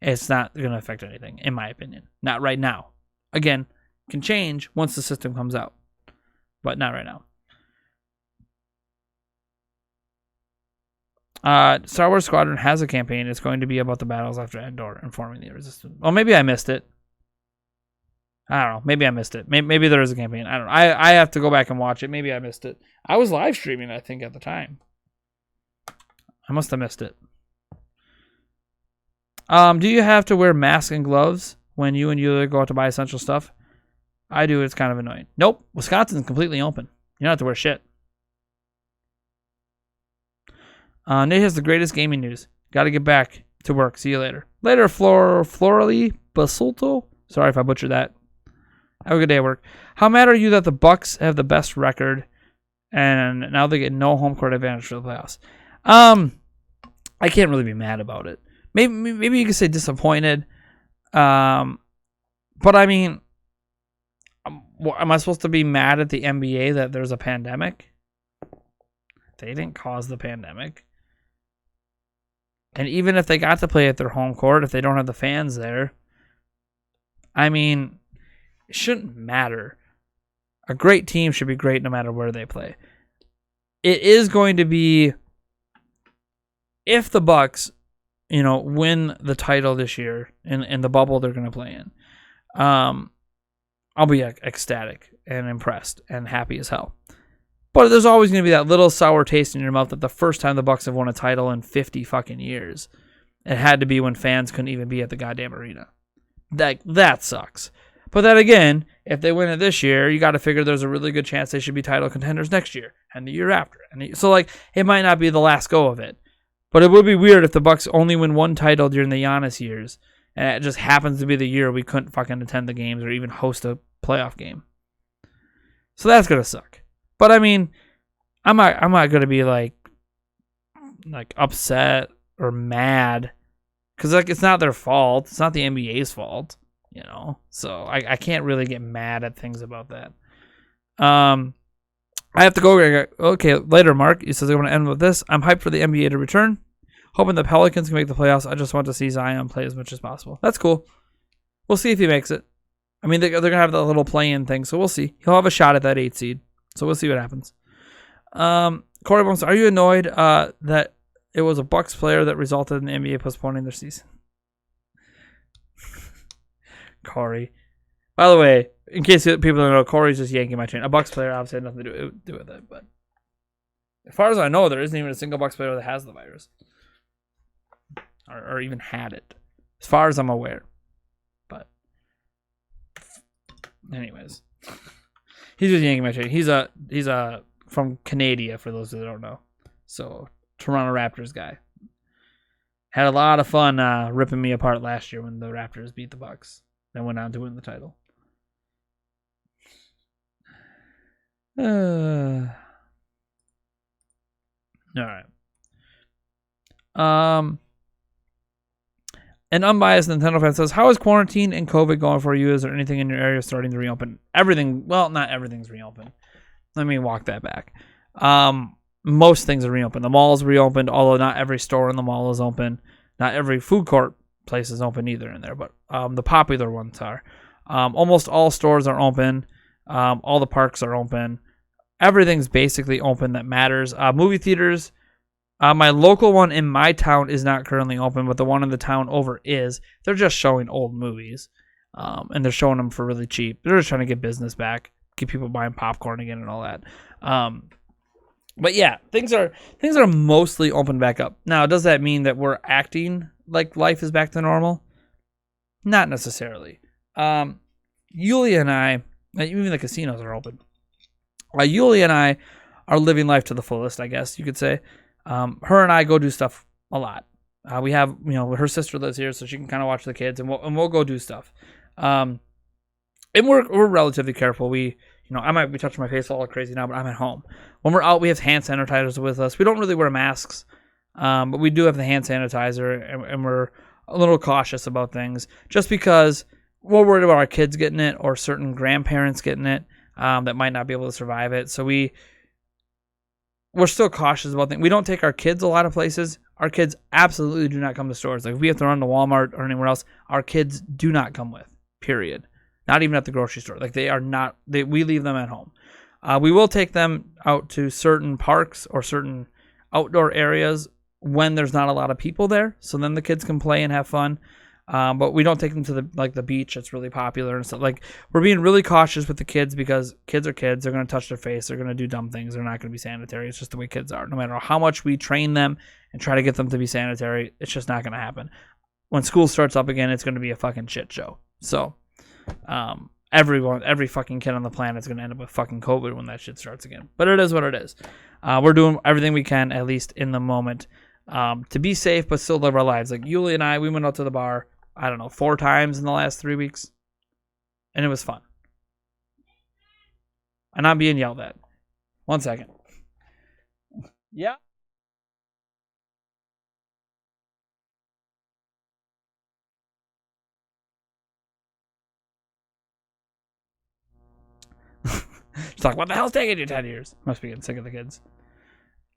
going to affect anything, in my opinion. Not right now. Again, can change once the system comes out. But not right now. Star Wars Squadron has a campaign. It's going to be about the battles after Endor, informing the Resistance. Well, maybe I missed it. I don't know. Maybe I missed it. Maybe there is a campaign. I don't know. I have to go back and watch it. Maybe I missed it. I was live streaming, I think, at the time. I must have missed it. Do you have to wear masks and gloves when you and Yulia go out to buy essential stuff? I do. It's kind of annoying. Nope. Wisconsin's completely open. You don't have to wear shit. Nate has the greatest gaming news. Got to get back to work. See you later. Later, Florally Basulto. Sorry if I butchered that. Have a good day at work. How mad are you that the Bucks have the best record and now they get no home court advantage for the playoffs? I can't really be mad about it. Maybe you could say disappointed. But I mean, am I supposed to be mad at the NBA that there's a pandemic? They didn't cause the pandemic. And even if they got to play at their home court, if they don't have the fans there, I mean, it shouldn't matter. A great team should be great no matter where they play. It is going to be, if the Bucks, win the title this year in the bubble they're going to play in, I'll be ecstatic and impressed and happy as hell. But there's always going to be that little sour taste in your mouth that the first time the Bucks have won a title in 50 fucking years, it had to be when fans couldn't even be at the goddamn arena. That sucks. But then again, if they win it this year, you got to figure there's a really good chance they should be title contenders next year and the year after. So it might not be the last go of it. But it would be weird if the Bucks only win one title during the Giannis years, and it just happens to be the year we couldn't fucking attend the games or even host a playoff game. So that's gonna suck. But I mean, I'm not gonna be like upset or mad, because it's not their fault. It's not the NBA's fault, So I can't really get mad at things about that. I have to go. Okay, later, Mark. He says I want to end with this. I'm hyped for the NBA to return. Hoping the Pelicans can make the playoffs. I just want to see Zion play as much as possible. That's cool. We'll see if he makes it. I mean, they're going to have that little play-in thing, so we'll see. He'll have a shot at that 8 seed. So we'll see what happens. Corey Bones, are you annoyed that it was a Bucks player that resulted in the NBA postponing their season? Corey. By the way, in case people don't know, Corey's just yanking my chain. A Bucks player obviously had nothing to do with it, but as far as I know, there isn't even a single Bucks player that has the virus. Or even had it. As far as I'm aware. But anyways. He's just yanking my chain. He's from Canada, for those that don't know. So, Toronto Raptors guy. Had a lot of fun ripping me apart last year when the Raptors beat the Bucks. Then went on to win the title. All right. An unbiased Nintendo fan says, how is quarantine and COVID going for you? Is there anything in your area starting to reopen? Not everything's reopened. Let me walk that back. Most things are reopened. The mall's reopened, although not every store in the mall is open. Not every food court place is open either in there, but the popular ones are. Almost all stores are open. All the parks are open. Everything's basically open that matters. Movie theaters, my local one in my town is not currently open, but the one in the town over is. They're just showing old movies, and they're showing them for really cheap. They're just trying to get business back, keep people buying popcorn again and all that. But yeah, things are mostly open back up. Now, does that mean that we're acting like life is back to normal? Not necessarily. Yulia and I, even the casinos are open. Yulia and I are living life to the fullest, I guess you could say. Her and I go do stuff a lot. We have, her sister lives here, so she can kind of watch the kids, and we'll go do stuff. And we're relatively careful. I might be touching my face all crazy now, but I'm at home. When we're out, we have hand sanitizers with us. We don't really wear masks, but we do have the hand sanitizer, and we're a little cautious about things, just because we're worried about our kids getting it or certain grandparents getting it that might not be able to survive it. So we're still cautious about things. We don't take our kids a lot of places. Our kids absolutely do not come to stores. Like, if we have to run to Walmart or anywhere else, our kids do not come with, period. Not even at the grocery store. Like, they are not, we leave them at home. We will take them out to certain parks or certain outdoor areas when there's not a lot of people there, so then the kids can play and have fun. But we don't take them to the beach. It's really popular and stuff. Like, we're being really cautious with the kids because kids are kids. They're going to touch their face. They're going to do dumb things. They're not going to be sanitary. It's just the way kids are. No matter how much we train them and try to get them to be sanitary, it's just not going to happen. When school starts up again, it's going to be a fucking shit show. So, every fucking kid on the planet is going to end up with fucking COVID when that shit starts again. But it is what it is. We're doing everything we can, at least in the moment, to be safe but still live our lives. Like, Yuli and I, we went out to the bar, I don't know, 4 times in the last 3 weeks, and it was fun. And I'm being yelled at. 1 second. Yeah. She's like, what the hell's taking you 10 years? Must be getting sick of the kids.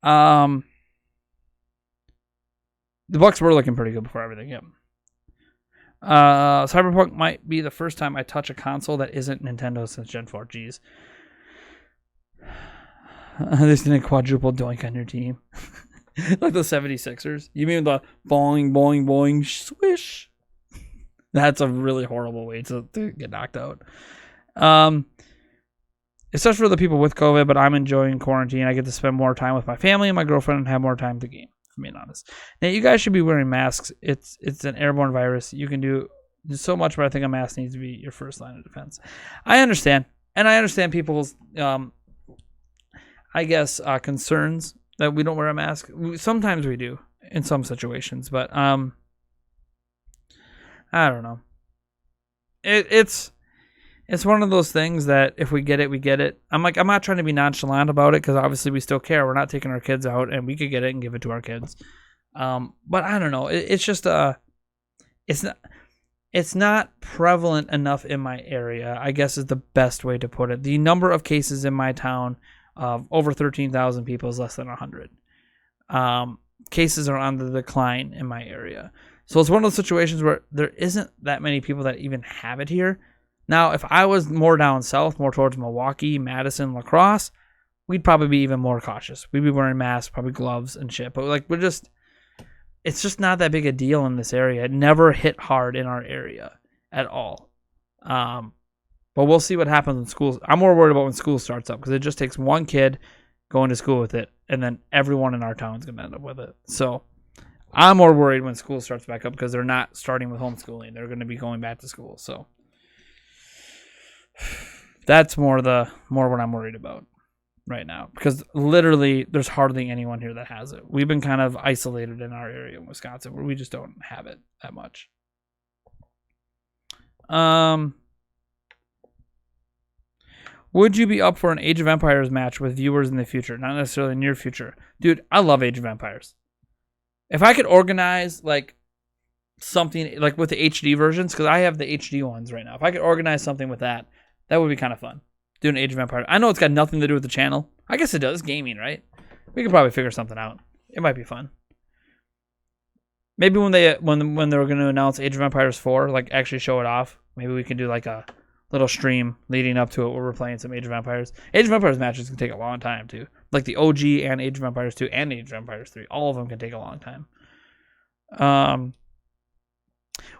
The Bucks were looking pretty good before everything, yeah. Cyberpunk might be the first time I touch a console that isn't Nintendo since Gen 4. Jeez. There's a quadruple doink on your team. Like the 76ers. You mean the boing, boing, boing, swish? That's a really horrible way to get knocked out. It's just for the people with COVID, but I'm enjoying quarantine. I get to spend more time with my family and my girlfriend and have more time to game. I'm being honest. Now, you guys should be wearing masks. It's an airborne virus. You can do so much, but I think a mask needs to be your first line of defense. I understand. And I understand people's, concerns that we don't wear a mask. Sometimes we do in some situations, but I don't know. It's one of those things that if we get it, we get it. I'm not trying to be nonchalant about it because obviously we still care. We're not taking our kids out, and we could get it and give it to our kids. But I don't know. It's just it's not prevalent enough in my area, I guess is the best way to put it. The number of cases in my town of over 13,000 people is less than 100. Cases are on the decline in my area. So it's one of those situations where there isn't that many people that even have it here. Now, if I was more down south, more towards Milwaukee, Madison, La Crosse, we'd probably be even more cautious. We'd be wearing masks, probably gloves and shit. But like, it's just not that big a deal in this area. It never hit hard in our area at all. But we'll see what happens when school. I'm more worried about when school starts up because it just takes one kid going to school with it, and then everyone in our town is going to end up with it. So I'm more worried when school starts back up because they're not starting with homeschooling. They're going to be going back to school. So that's more what I'm worried about right now, because literally there's hardly anyone here that has it. We've been kind of isolated in our area in Wisconsin where we just don't have it that much. Would you be up for an Age of Empires match with viewers in the future? Not necessarily near future. Dude, I love Age of Empires. If I could organize like something like with the HD versions, because I have the HD ones right now. If I could organize something with that, that would be kind of fun. Do an Age of Empires. I know it's got nothing to do with the channel. I guess it does. Gaming, right? We could probably figure something out. It might be fun. Maybe when they're going to announce Age of Empires 4, like actually show it off, maybe we can do like a little stream leading up to it where we're playing some Age of Empires. Age of Empires matches can take a long time too. Like the OG and Age of Empires 2 and Age of Empires 3. All of them can take a long time.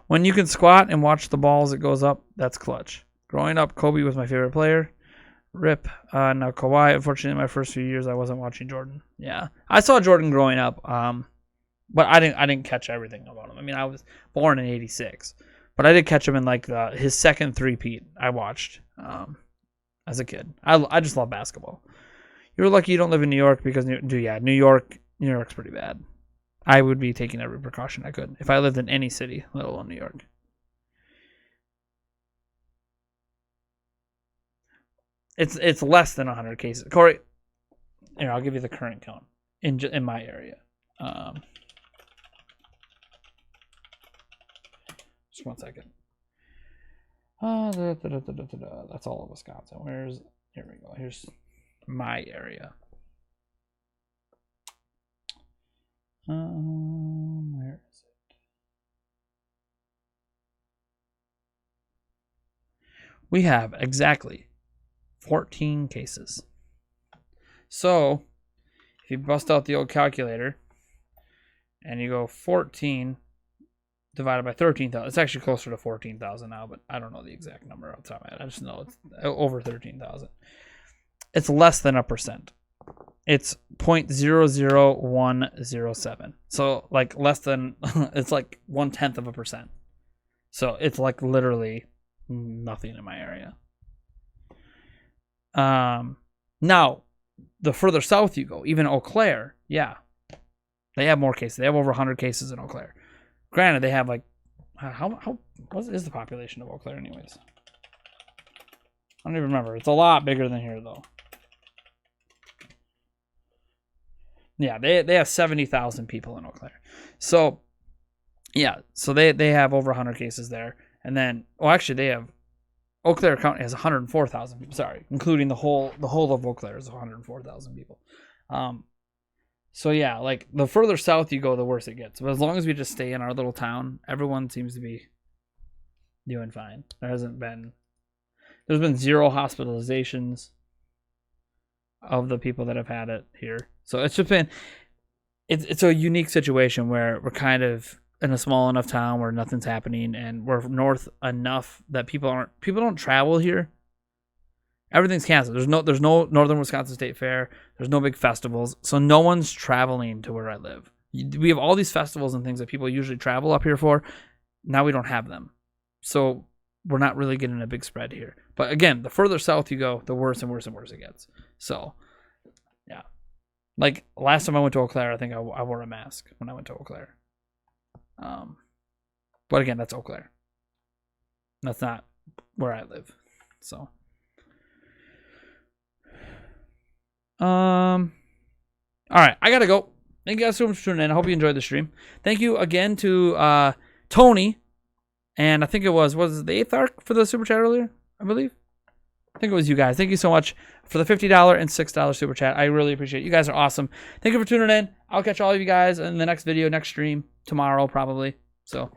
When you can squat and watch the ball as it goes up, that's clutch. Growing up, Kobe was my favorite player. Rip. Now Kawhi, unfortunately, in my first few years, I wasn't watching Jordan. Yeah. I saw Jordan growing up, but I didn't catch everything about him. I mean, I was born in 86, but I did catch him in like his second three-peat I watched as a kid. I just love basketball. You're lucky you don't live in New York because, New York's pretty bad. I would be taking every precaution I could if I lived in any city, let alone New York. It's less than 100 cases. Corey, here, I'll give you the current count in my area. Just 1 second. That's all of Wisconsin. Here we go. Here's my area. Where is it? We have exactly 14 cases. So, if you bust out the old calculator, and you go 14 divided by 13,000. It's actually closer to 14,000 now, but I don't know the exact number off the top of my head. I just know it's over 13,000. It's less than 1%. It's 0.00107. So like less than, it's like 0.1%. So it's like literally nothing in my area. Now, the further south you go, even Eau Claire, yeah, they have more cases. They have over 100 cases in Eau Claire. Granted, they have like, what is the population of Eau Claire anyways? I don't even remember. It's a lot bigger than here though. Yeah, they have 70,000 people in Eau Claire. So, yeah, so they have over 100 cases there. And then, actually, they have, Eau Claire County has 104,000 people. Sorry, including the whole of Eau Claire is 104,000 people. So yeah, like the further south you go, the worse it gets. But as long as we just stay in our little town, everyone seems to be doing fine. There's been 0 hospitalizations of the people that have had it here. So it's just been, it's a unique situation where we're kind of in a small enough town where nothing's happening, and we're north enough that people don't travel here. Everything's canceled. There's no Northern Wisconsin State Fair. There's no big festivals, so no one's traveling to where I live. We have all these festivals and things that people usually travel up here for. Now we don't have them, so we're not really getting a big spread here. But again, the further south you go, the worse and worse and worse it gets. So, yeah. Like last time I went to Eau Claire, I think I wore a mask when I went to Eau Claire. But again, that's Eau Claire. That's not where I live. So, all right, I gotta go. Thank you guys so much for tuning in. I hope you enjoyed the stream. Thank you again to Tony, and I think it was the 8th arc for the super chat earlier, I believe. I think it was you guys. Thank you so much for the $50 and $6 super chat. I really appreciate it. You guys are awesome. Thank you for tuning in. I'll catch all of you guys in the next video, next stream, tomorrow probably. So